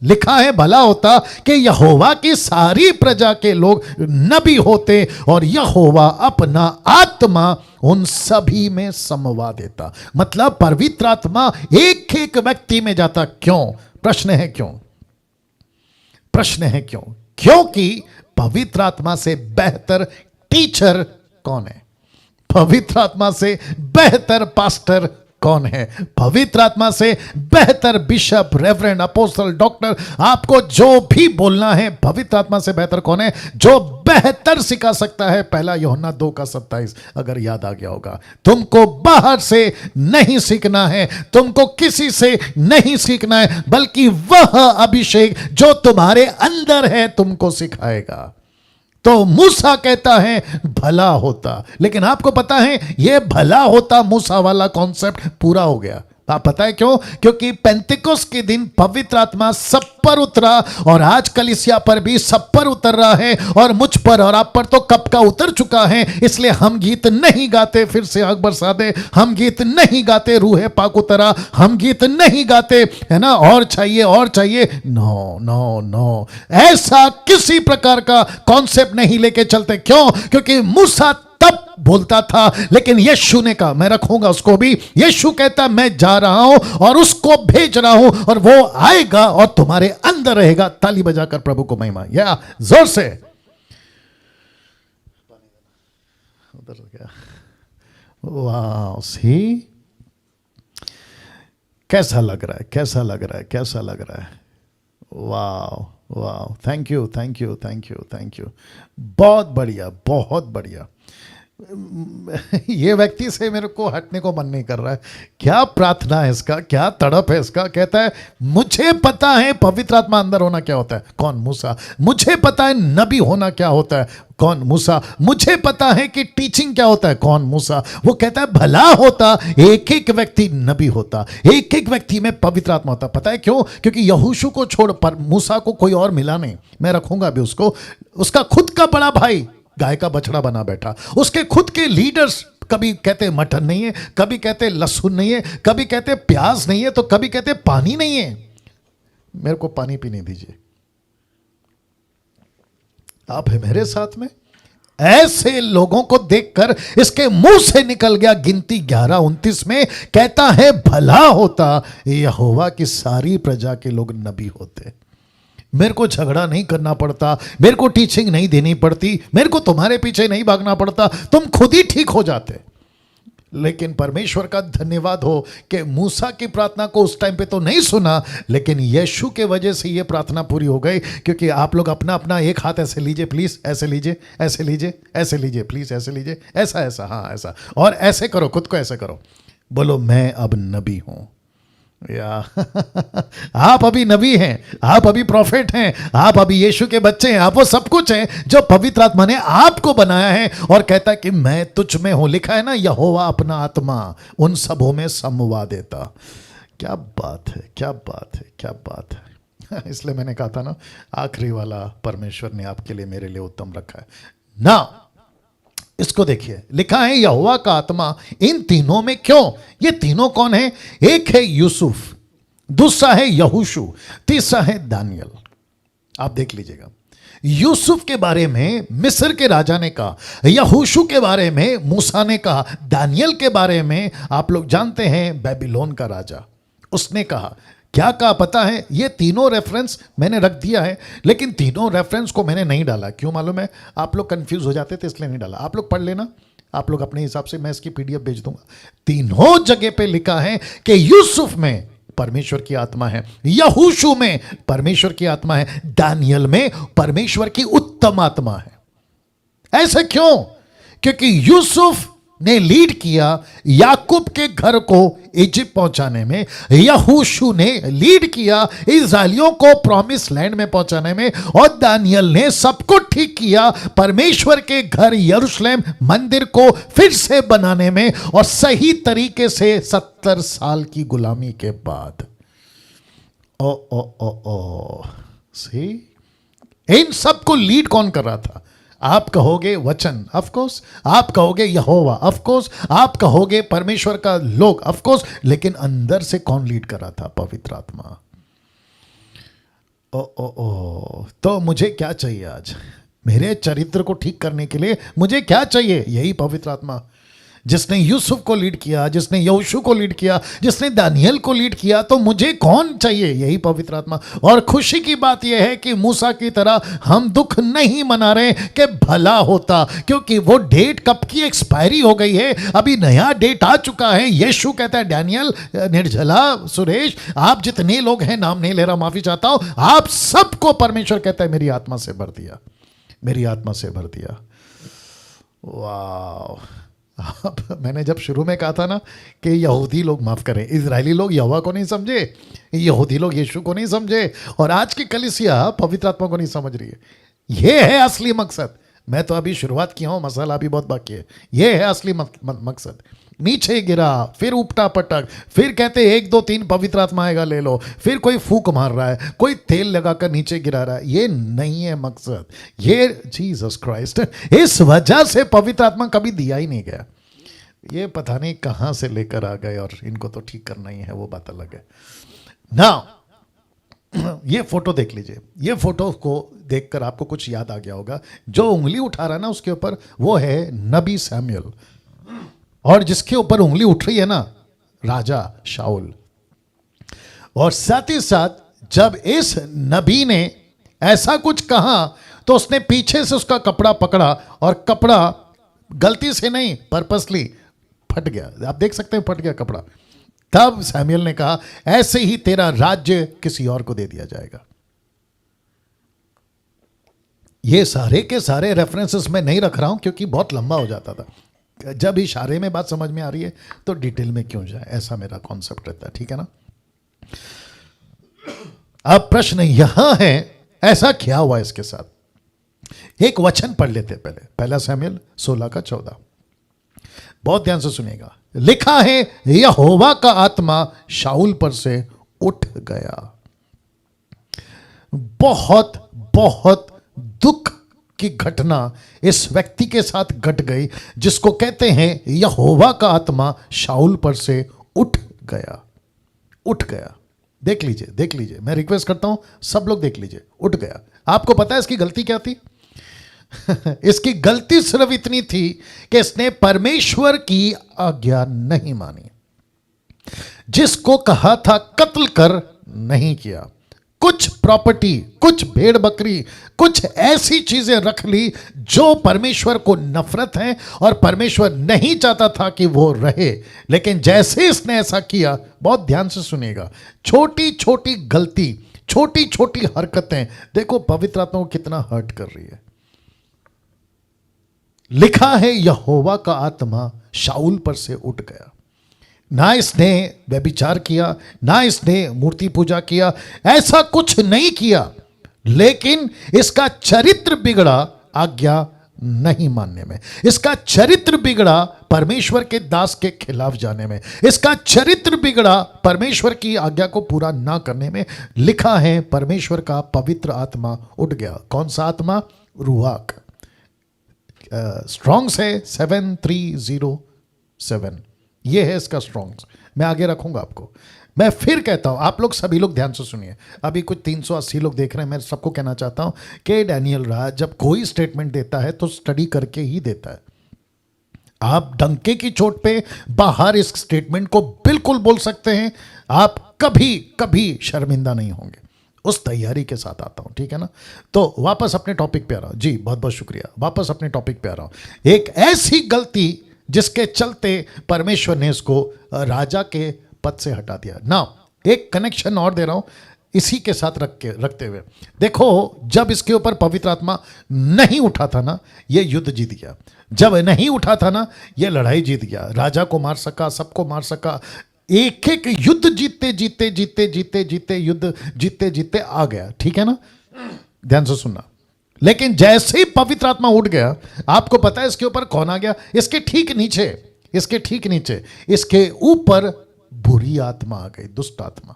लिखा है, भला होता कि यहोवा की सारी प्रजा के लोग नबी होते, और यहोवा अपना आत्मा उन सभी में समवा देता। मतलब पवित्र आत्मा एक एक व्यक्ति में जाता। क्यों? प्रश्न है क्यों? प्रश्न है क्यों? क्योंकि पवित्र आत्मा से बेहतर टीचर कौन है? पवित्र आत्मा से बेहतर पास्टर कौन है? पवित्र आत्मा से बेहतर बिशप, रेवरेंड, अपोस्टल, डॉक्टर, आपको जो भी बोलना है, पवित्र आत्मा से बेहतर कौन है? जो बेहतर सिखा सकता है। 1 यूहन्ना 2 का 27, अगर याद आ गया होगा। तुमको बाहर से नहीं सीखना है, तुमको किसी से नहीं सीखना है, बल्कि वह अभिषेक जो तुम्हारे अंदर है तुमको सिखाएगा। तो मूसा कहता है भला होता, लेकिन आपको पता है यह भला होता मूसा वाला कॉन्सेप्ट पूरा हो गया। आप पता है क्यों? क्योंकि पेंतिकोस्त के दिन पवित्र आत्मा सब पर उतरा, और आज कलीसिया पर भी सब पर उतर रहा है, और मुझ पर और आप पर तो कब का उतर चुका है। इसलिए हम गीत नहीं गाते, फिर से आग बरसा दे, हम गीत नहीं गाते रूहे पाक उतरा, हम गीत नहीं गाते, है ना, और चाहिए और चाहिए। नो नो नो, ऐसा किसी प्रकार का कॉन्सेप्ट नहीं लेके चलते। क्यों? क्योंकि मूसा तब बोलता था, लेकिन यीशु ने कहा मैं रखूंगा उसको भी। यीशु कहता मैं जा रहा हूं और उसको भेज रहा हूं, और वो आएगा और तुम्हारे अंदर रहेगा। ताली बजाकर प्रभु को महिमा, या जोर से। उधर गया। वाह, सी कैसा लग रहा है, कैसा लग रहा है, कैसा लग रहा है। वाह वाह, thank you thank you thank you thank you, बहुत बढ़िया बहुत बढ़िया। ये व्यक्ति से मेरे को हटने को मन नहीं कर रहा है। क्या प्रार्थना है इसका, क्या तड़प है इसका। कहता है मुझे पता है पवित्र आत्मा अंदर होना क्या होता है। कौन? मूसा। मुझे पता है नबी होना क्या होता है। कौन? मूसा। मुझे पता है कि टीचिंग क्या होता है। कौन? मूसा। वो कहता है भला होता एक एक व्यक्ति नबी होता, एक एक व्यक्ति में पवित्र आत्मा होता। पता है क्यों? क्योंकि यहोशू को छोड़ पर मूसा को कोई और मिला नहीं। मैं रखूंगा अभी उसको। उसका खुद का बड़ा भाई गाय का बछड़ा बना बैठा, उसके खुद के लीडर्स कभी कहते मटन नहीं है, कभी कहते लहसुन नहीं है, कभी कहते प्याज नहीं है, तो कभी कहते पानी नहीं है। मेरे को पानी पीने दीजिए, आप है मेरे साथ में। ऐसे लोगों को देखकर इसके मुंह से निकल गया गिनती 11:29 में, कहता है भला होता यहोवा की सारी प्रजा के लोग नबी होते। मेरे को झगड़ा नहीं करना पड़ता, मेरे को टीचिंग नहीं देनी पड़ती, मेरे को तुम्हारे पीछे नहीं भागना पड़ता, तुम खुद ही ठीक हो जाते। लेकिन परमेश्वर का धन्यवाद हो कि मूसा की प्रार्थना को उस टाइम पे तो नहीं सुना, लेकिन यीशु के वजह से ये प्रार्थना पूरी हो गई। क्योंकि आप लोग अपना अपना एक हाथ ऐसे लीजिए प्लीज, ऐसे लीजिए, ऐसे लीजिए, ऐसे लीजिए प्लीज, ऐसे लीजिए, ऐसा ऐसा, हाँ ऐसा, और ऐसे करो, खुद को ऐसे करो, बोलो मैं अब नबी हूं। या आप अभी नबी हैं, आप अभी प्रॉफिट हैं, आप अभी यीशु के बच्चे हैं, आप वो सब कुछ हैं जो पवित्र आत्मा ने आपको बनाया है। और कहता है कि मैं तुझ में हूं, लिखा है ना, यहोवा अपना आत्मा उन सबों में समवा देता। क्या बात है, क्या बात है, क्या बात है। इसलिए मैंने कहा था ना, आखिरी वाला परमेश्वर ने आपके लिए, मेरे लिए उत्तम रखा है ना। इसको देखिए, लिखा है यहोवा का आत्मा इन तीनों में क्यों। ये तीनों कौन है? एक है यूसुफ, दूसरा है यहोशू, तीसरा है दानियल। आप देख लीजिएगा, यूसुफ के बारे में मिस्र के राजा ने कहा, यहोशू के बारे में मूसा ने कहा, दानियल के बारे में आप लोग जानते हैं बेबीलोन का राजा, उसने कहा। क्या कहा पता है? ये तीनों रेफरेंस मैंने रख दिया है, लेकिन तीनों रेफरेंस को मैंने नहीं डाला। क्यों मालूम है? आप लोग कंफ्यूज हो जाते थे, इसलिए नहीं डाला। आप लोग पढ़ लेना, आप लोग अपने हिसाब से, मैं इसकी पीडीएफ भेज दूंगा। तीनों जगह पे लिखा है कि यूसुफ में परमेश्वर की आत्मा है, यहोशू में परमेश्वर की आत्मा है, दानियल में परमेश्वर की उत्तम आत्मा है। ऐसा क्यों? क्योंकि यूसुफ ने लीड किया याकूब के घर को इजिप्ट पहुंचाने में, यहोशू ने लीड किया इस्राएलियों को प्रॉमिस लैंड में पहुंचाने में, और दानियल ने सबको ठीक किया परमेश्वर के घर यरूशलेम मंदिर को फिर से बनाने में, और सही तरीके से 70 साल की गुलामी के बाद। ओ ओ ओ ओ सी, इन सबको लीड कौन कर रहा था? आप कहोगे वचन, ऑफ कोर्स, आप कहोगे यहोवा, ऑफ कोर्स, आप कहोगे परमेश्वर का लोग, ऑफ कोर्स, लेकिन अंदर से कौन लीड कर रहा था? पवित्र आत्मा। ओ ओ ओ, तो मुझे क्या चाहिए आज? मेरे चरित्र को ठीक करने के लिए मुझे क्या चाहिए? यही पवित्र आत्मा, जिसने यूसुफ को लीड किया, जिसने यहोशू को लीड किया, जिसने दानियल को लीड किया। तो मुझे कौन चाहिए? यही पवित्र आत्मा। और खुशी की बात यह है कि मूसा की तरह हम दुख नहीं मना रहे कि भला होता, क्योंकि वो डेट कब की एक्सपायरी हो गई है, अभी नया डेट आ चुका है। यीशु कहता है, डैनियल, निर्जला, सुरेश, आप जितने लोग हैं, नाम नहीं ले रहा, माफी चाहता हूं, आप सबको परमेश्वर कहता है मेरी आत्मा से भर दिया, मेरी आत्मा से भर दिया। वाह! मैंने जब शुरू में कहा था ना कि यहूदी लोग, माफ करें, इजरायली लोग यहोवा को नहीं समझे, यहूदी लोग यीशु को नहीं समझे, और आज की कलीसिया पवित्र आत्मा को नहीं समझ रही है। ये है असली मकसद। मैं तो अभी शुरुआत किया हूं, मसाला अभी बहुत बाकी है। ये है असली मकसद। नीचे गिरा, फिर उपटा पटक, फिर कहते 1 2 3 पवित्र आत्मा आएगा ले लो, फिर कोई फूक मार रहा है, कोई तेल लगाकर नीचे गिरा रहा है। ये नहीं है मकसद। ये जीसस क्राइस्ट, इस वजह से पवित्र आत्मा कभी दिया ही नहीं गया। ये पता नहीं कहां से लेकर आ गए, और इनको तो ठीक करना ही है, वो बात अलग है ना। ये फोटो देख लीजिए, ये फोटो को देखकर आपको कुछ याद आ गया होगा। जो उंगली उठा रहा है ना उसके ऊपर, वो है नबी सैमुअल, और जिसके ऊपर उंगली उठ रही है ना, राजा शाऊल। और साथ ही साथ जब इस नबी ने ऐसा कुछ कहा, तो उसने पीछे से उसका कपड़ा पकड़ा, और कपड़ा गलती से नहीं, पर्पसली फट गया। आप देख सकते हैं, फट गया कपड़ा। तब सैमुअल ने कहा, ऐसे ही तेरा राज्य किसी और को दे दिया जाएगा। ये सारे के सारे रेफरेंसेस मैं नहीं रख रहा हूं, क्योंकि बहुत लंबा हो जाता था। जब इशारे में बात समझ में आ रही है तो डिटेल में क्यों जाए, ऐसा मेरा कॉन्सेप्ट रहता है, ठीक है ना। अब प्रश्न यहां है, ऐसा क्या हुआ इसके साथ? एक वचन पढ़ लेते पहले, 1 सैमुअल 16:14। बहुत ध्यान से सुनिएगा। लिखा है, यहोवा का आत्मा शाऊल पर से उठ गया। बहुत बहुत दुख की घटना इस व्यक्ति के साथ घट गई, जिसको कहते हैं यहोवा का आत्मा शाऊल पर से उठ गया। उठ गया, देख लीजिए, देख लीजिए, मैं रिक्वेस्ट करता हूं सब लोग देख लीजिए। उठ गया। आपको पता है इसकी गलती क्या थी? इसकी गलती सिर्फ इतनी थी कि इसने परमेश्वर की आज्ञा नहीं मानी। जिसको कहा था कत्ल कर, नहीं किया। कुछ प्रॉपर्टी, कुछ भेड़ बकरी, कुछ ऐसी चीजें रख ली जो परमेश्वर को नफरत है और परमेश्वर नहीं चाहता था कि वो रहे। लेकिन जैसे इसने ऐसा किया, बहुत ध्यान से सुनिएगा, छोटी छोटी गलती, छोटी छोटी हरकतें, देखो पवित्र आत्मा को कितना हर्ट कर रही है। लिखा है यहोवा का आत्मा शाऊल पर से उठ गया। ना इसने व्यभिचार किया, ना इसने मूर्ति पूजा किया, ऐसा कुछ नहीं किया, लेकिन इसका चरित्र बिगड़ा आज्ञा नहीं मानने में, इसका चरित्र बिगड़ा परमेश्वर के दास के खिलाफ जाने में, इसका चरित्र बिगड़ा परमेश्वर की आज्ञा को पूरा ना करने में। लिखा है परमेश्वर का पवित्र आत्मा उठ गया। कौन सा आत्मा? रूहाक। स्ट्रॉन्ग्स है 7307, ये है इसका स्ट्रॉन्ग्स। मैं आगे रखूंगा आपको। मैं फिर कहता हूं, आप लोग सभी लोग ध्यान से सुनिए। अभी कुछ 380 लोग देख रहे हैं। मैं सबको कहना चाहता हूं कि डैनियल राज जब कोई स्टेटमेंट देता है तो स्टडी करके ही देता है। आप डंके की चोट पे बाहर इस स्टेटमेंट को बिल्कुल बोल सकते हैं, आप कभी कभी शर्मिंदा नहीं होंगे। उस तैयारी के साथ आता हूं, ठीक है ना। तो वापस अपने टॉपिक पे आ रहा हूं। जी बहुत बहुत शुक्रिया। वापस अपने टॉपिक पे आ रहा हूं। एक ऐसी गलती जिसके चलते परमेश्वर ने इसको राजा के पद से हटा दिया ना। एक कनेक्शन और दे रहा हूं इसी के साथ रखते हुए। देखो, जब इसके ऊपर पवित्र आत्मा नहीं उठा था ना, ये युद्ध जीत गया। जब नहीं उठा था ना, ये लड़ाई जीत गया। राजा को मार सका, सबको मार सका। एक एक युद्ध जीतते जीतते जीतते जीतते जीतते युद्ध जीतते जीतते आ गया, ठीक है ना। ध्यान से सुनना। लेकिन जैसे ही पवित्र आत्मा उठ गया, आपको पता है इसके ऊपर कौन आ गया? इसके ठीक नीचे, इसके ठीक नीचे, इसके ऊपर बुरी आत्मा आ गई, दुष्ट आत्मा,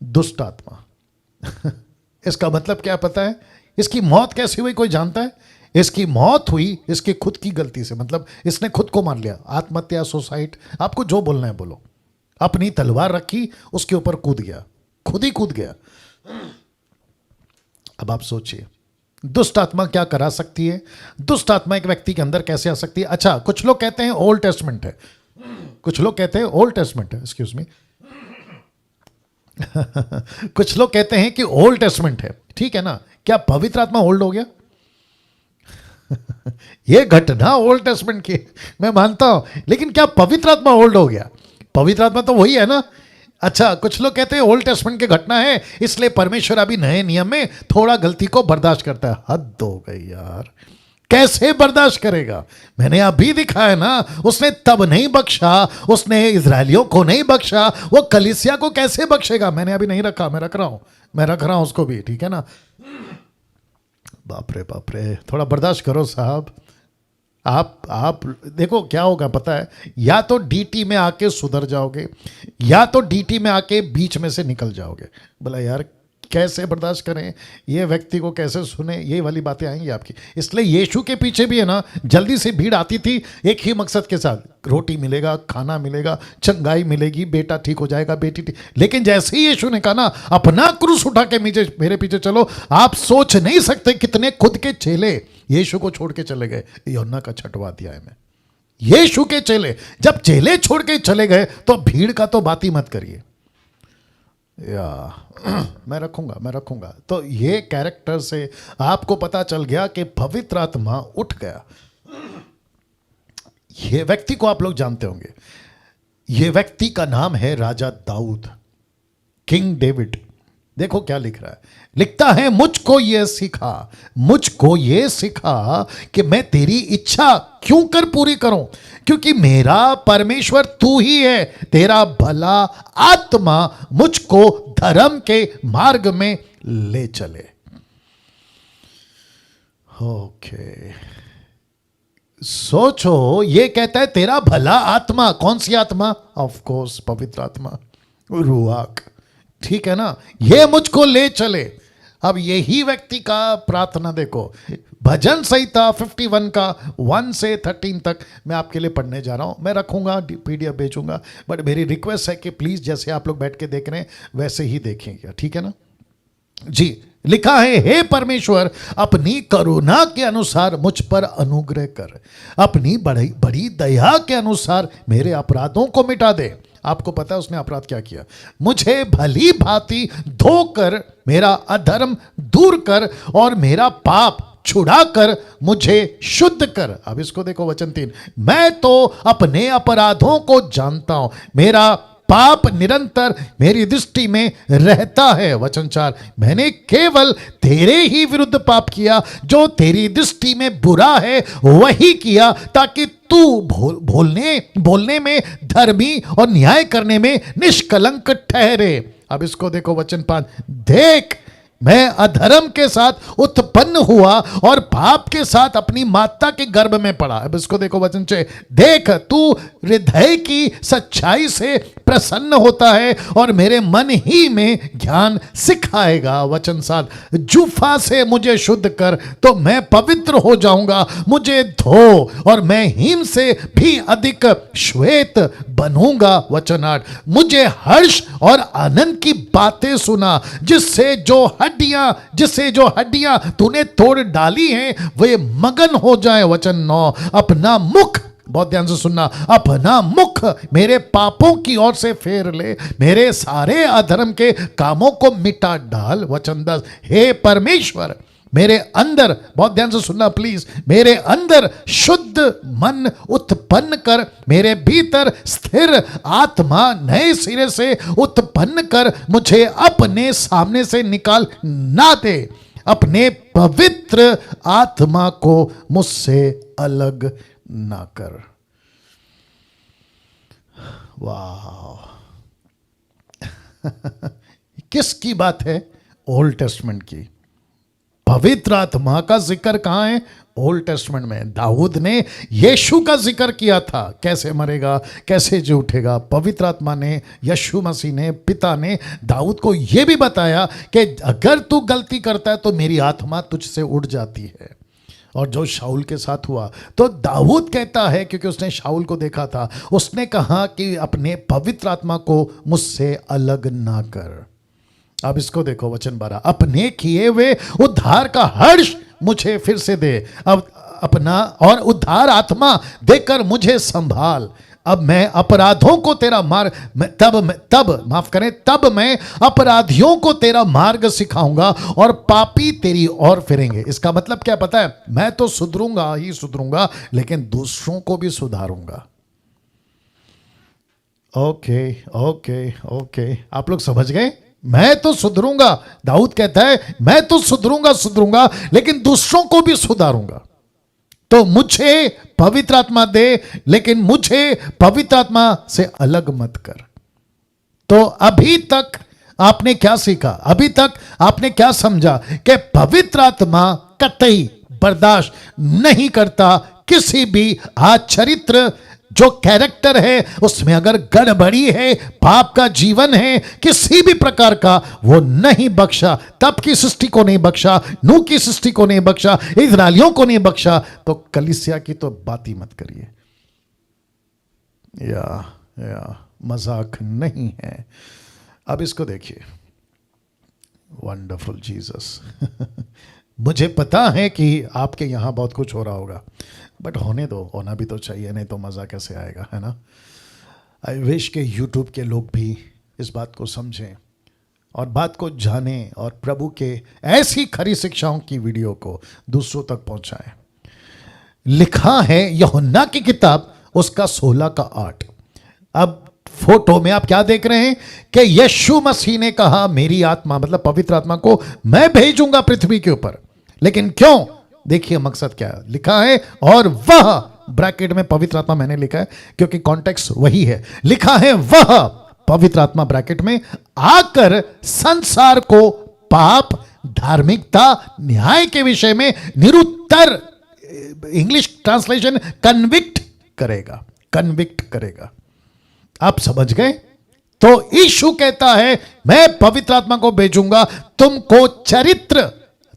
दुष्ट आत्मा। इसका मतलब क्या पता है? इसकी मौत कैसे हुई कोई जानता है? इसकी मौत हुई इसकी खुद की गलती से। मतलब इसने खुद को मार लिया, आत्महत्या, सुसाइड, आपको जो बोलना है बोलो। अपनी तलवार रखी, उसके ऊपर कूद गया, खुद ही कूद गया। अब आप सोचिए, दुष्ट आत्मा क्या करा सकती है? दुष्ट आत्मा एक व्यक्ति के अंदर कैसे आ सकती है? अच्छा, कुछ लोग कहते हैं ओल्ड टेस्टमेंट है, कुछ लोग कहते हैं ओल्ड टेस्टमेंट है, एक्सक्यूज मी। कुछ लोग कहते हैं कि ओल्ड टेस्टमेंट है, ठीक है ना। क्या पवित्र आत्मा ओल्ड हो गया? यह घटना ओल्ड टेस्टमेंट की, मैं मानता हूं, लेकिन क्या पवित्र आत्मा ओल्ड हो गया? पवित्र आत्मा तो वही है ना। अच्छा, कुछ लोग कहते हैं ओल्ड टेस्टमेंट की घटना है, इसलिए परमेश्वर अभी नए नियम में थोड़ा गलती को बर्दाश्त करता है। हद हो गई यार, कैसे बर्दाश्त करेगा? मैंने अभी दिखाया ना, उसने तब नहीं बख्शा, उसने इजरायलियों को नहीं बख्शा, वो कलीसिया को कैसे बख्शेगा? मैंने अभी नहीं रखा, मैं रख रहा हूं उसको भी, ठीक है ना। बाप रे, थोड़ा बर्दाश्त करो साहब। आप देखो क्या होगा पता है, या तो डीटी में आके सुधर जाओगे, या तो डीटी में आके बीच में से निकल जाओगे। बोला यार कैसे बर्दाश्त करें, ये व्यक्ति को कैसे सुने, ये वाली बातें आएंगी आपकी। इसलिए यीशु के पीछे भी है ना, जल्दी से भीड़ आती थी एक ही मकसद के साथ, रोटी मिलेगा, खाना मिलेगा, चंगाई मिलेगी, बेटा ठीक हो जाएगा, बेटी ठीक। लेकिन जैसे ही यीशु ने कहा ना, अपना क्रूस उठा के मेरे पीछे चलो, आप सोच नहीं सकते कितने खुद के चेले यीशु को छोड़ के चले गए। यूहन्ना का 6वां अध्याय में यीशु के चेले, जब चेले छोड़ के चले गए तो भीड़ का तो बात ही मत करिए। मैं रखूंगा। तो ये कैरेक्टर से आपको पता चल गया कि पवित्र आत्मा उठ गया। ये व्यक्ति को आप लोग जानते होंगे, ये व्यक्ति का नाम है राजा दाऊद, किंग डेविड। देखो क्या लिख रहा है, लिखता है मुझको ये सिखा कि मैं तेरी इच्छा क्यों कर पूरी करूं, क्योंकि मेरा परमेश्वर तू ही है। तेरा भला आत्मा मुझको धर्म के मार्ग में ले चले। ओके, सोचो, ये कहता है तेरा भला आत्मा। कौन सी आत्मा? ऑफ कोर्स पवित्र आत्मा, रूहाक, ठीक है ना। ये मुझको ले चले। अब यही व्यक्ति का प्रार्थना देखो, भजन संहिता 51 का 1 से 13 तक मैं आपके लिए पढ़ने जा रहा हूं। मैं रखूंगा, PDF भेजूंगा, बट मेरी रिक्वेस्ट है कि प्लीज जैसे आप लोग बैठ के देख रहे हैं वैसे ही देखेंगे, ठीक है ना। जी, लिखा है, हे परमेश्वर, अपनी करुणा के अनुसार मुझ पर अनुग्रह कर, अपनी बड़ी बड़ी दया के अनुसार मेरे अपराधों को मिटा दे। आपको पता है उसने अपराध क्या किया? मुझे भली भांति धोकर मेरा अधर्म दूर कर और मेरा पाप छुड़ा कर मुझे शुद्ध कर। अब इसको देखो, वचन 3, मैं तो अपने अपराधों को जानता हूं, मेरा पाप निरंतर मेरी दृष्टि में रहता है। वचन 4, मैंने केवल तेरे ही विरुद्ध पाप किया, जो तेरी दृष्टि में बुरा है वही किया, ताकि तू बोलने में धर्मी और न्याय करने में निष्कलंक ठहरे। अब इसको देखो, वचन 5, देख मैं अधर्म के साथ उत्पन्न हुआ और पाप के साथ अपनी माता के गर्भ में पड़ा। अब इसको देखो, वचन 6, देख तू हृदय की सच्चाई से प्रसन्न होता है और मेरे मन ही में ज्ञान सिखाएगा। वचन 7, जूफा से मुझे शुद्ध कर तो मैं पवित्र हो जाऊंगा, मुझे धो और मैं हिम से भी अधिक श्वेत बनूंगा। वचन 8, मुझे हर्ष और आनंद की बातें सुना, जिससे जो हड्डियां तूने तोड़ डाली हैं वे मगन हो जाए। वचन 9, अपना मुख, बहुत ध्यान से सुनना, अपना मुख मेरे पापों की ओर से फेर ले, मेरे सारे अधर्म के कामों को मिटा डाल। वचन 10, हे परमेश्वर, मेरे अंदर, बहुत ध्यान से सुनना प्लीज, मेरे अंदर शुद्ध मन उत्पन्न कर, मेरे भीतर स्थिर आत्मा नए सिरे से उत्पन्न कर, मुझे अपने सामने से निकाल ना दे, अपने पवित्र आत्मा को मुझसे अलग ना कर। वाह किसकी बात है? ओल्ड टेस्टमेंट की। पवित्र आत्मा का जिक्र कहां है? ओल्ड टेस्टमेंट में। दाऊद ने यीशु का जिक्र किया था, कैसे मरेगा, कैसे जी उठेगा। पवित्र आत्मा ने, यीशु मसीह ने, पिता ने दाऊद को यह भी बताया कि अगर तू गलती करता है तो मेरी आत्मा तुझसे उड़ जाती है। और जो शाऊल के साथ हुआ, तो दाऊद कहता है, क्योंकि उसने शाऊल को देखा था, उसने कहा कि अपने पवित्र आत्मा को मुझसे अलग ना कर। अब इसको देखो, वचन 12, अपने किए हुए उद्धार का हर्ष मुझे फिर से दे, अब अपना और उद्धार आत्मा देकर मुझे संभाल। अब मैं अपराधों को तेरा मार्ग, तब मैं अपराधियों को तेरा मार्ग सिखाऊंगा और पापी तेरी ओर फिरेंगे। इसका मतलब क्या पता है? मैं तो सुधरूंगा ही सुधरूंगा, लेकिन दूसरों को भी सुधारूंगा। ओके, आप लोग समझ गए? मैं तो सुधरूंगा, दाऊद कहता है मैं तो सुधरूंगा, लेकिन दूसरों को भी सुधारूंगा। तो मुझे पवित्र आत्मा दे, लेकिन मुझे पवित्र आत्मा से अलग मत कर। तो अभी तक आपने क्या सीखा? अभी तक आपने क्या समझा? कि पवित्र आत्मा कतई बर्दाश्त नहीं करता किसी भी आचरित्र, जो कैरेक्टर है उसमें अगर गड़बड़ी है, पाप का जीवन है किसी भी प्रकार का, वो नहीं बख्शा। तब की सृष्टि को नहीं बख्शा, नूह की सृष्टि को नहीं बख्शा, इस्राएलियों को नहीं बख्शा, तो कलीसिया की तो बात ही मत करिए। या मजाक नहीं है। अब इसको देखिए, वंडरफुल जीसस। मुझे पता है कि आपके यहां बहुत कुछ हो रहा होगा, बट होने दो, होना भी तो चाहिए, नहीं तो मज़ा कैसे आएगा, है ना? आई विश के यूट्यूब के लोग भी इस बात को समझें और बात को जानें और प्रभु के ऐसी खरी शिक्षाओं की वीडियो को दूसरों तक पहुंचाएं। लिखा है यूहन्ना की किताब उसका 16:8। अब फोटो में आप क्या देख रहे हैं कि यीशु मसीह ने कहा मेरी आत्मा, मतलब पवित्र आत्मा को मैं भेजूंगा पृथ्वी के ऊपर। लेकिन क्यों? देखिए मकसद क्या है। लिखा है और वह, ब्रैकेट में पवित्र आत्मा मैंने लिखा है क्योंकि कॉन्टेक्स्ट वही है। लिखा है वह पवित्र आत्मा ब्रैकेट में आकर संसार को पाप, धार्मिकता, न्याय के विषय में निरुत्तर, इंग्लिश ट्रांसलेशन कन्विक्ट करेगा। आप समझ गए? तो यीशु कहता है मैं पवित्र आत्मा को भेजूंगा, तुमको चरित्र,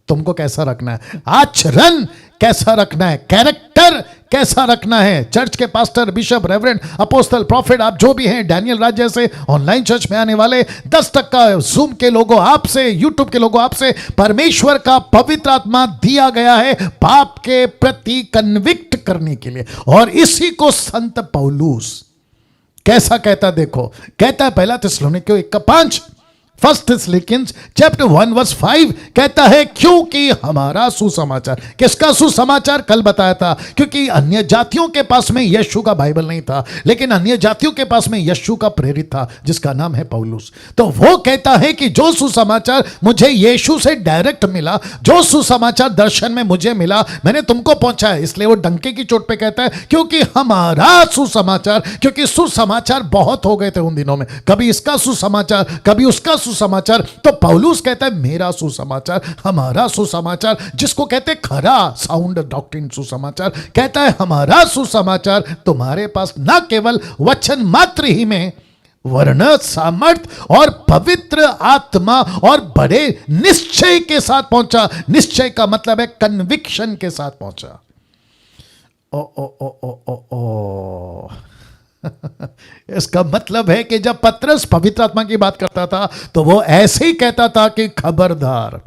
तुमको कैसा रखना है, आचरण कैसा रखना है, कैरेक्टर कैसा रखना है। चर्च के pastor, bishop, reverend, apostle, profit, आप जो भी हैं, डैनियल राज जैसे ऑनलाइन चर्च में आने वाले 10% जूम के लोगों आपसे, यूट्यूब के लोगों आपसे, परमेश्वर का पवित्र आत्मा दिया गया है पाप के प्रति कन्विक्ट करने के लिए। और इसी को संत पौलुस कैसा कहता देखो, कहता है पहला थिस्सलुनीकियों 1:5, फर्स्ट थिस्सलुनीकियंस चैप्टर 1 वर्स 5 कहता है क्योंकि हमारा सुसमाचार, किसका सुसमाचार? कल बताया था, क्योंकि अन्य जातियों के पास में यीशु का बाइबल नहीं था, लेकिन अन्य जातियों के पास में यीशु का प्रेरित था जिसका नाम है पौलुस। तो वो कहता है कि जो सुसमाचार मुझे यीशु से डायरेक्ट मिला, जो सुसमाचार दर्शन में मुझे मिला, मैंने तुमको पहुंचाया। इसलिए वो डंके की चोट पे कहता है क्योंकि हमारा सुसमाचार, क्योंकि सुसमाचार बहुत हो गए थे उन दिनों में, कभी इसका सुसमाचार, कभी उसका सुसमाचार। तो पौलुस कहता है मेरा सुसमाचार, हमारा सुसमाचार, जिसको कहते हैं खरा साउंड डॉक्ट्रिन सुसमाचार, कहता है हमारा सुसमाचार तुम्हारे पास ना केवल वचन मात्र ही में, वरन सामर्थ और पवित्र आत्मा और बड़े निश्चय के साथ पहुंचा। निश्चय का मतलब है कन्विक्शन के साथ पहुंचा। ओ ओ ओ ओ ओ ओ इसका मतलब है कि जब पतरस पवित्र आत्मा की बात करता था तो वो ऐसे ही कहता था कि खबरदार,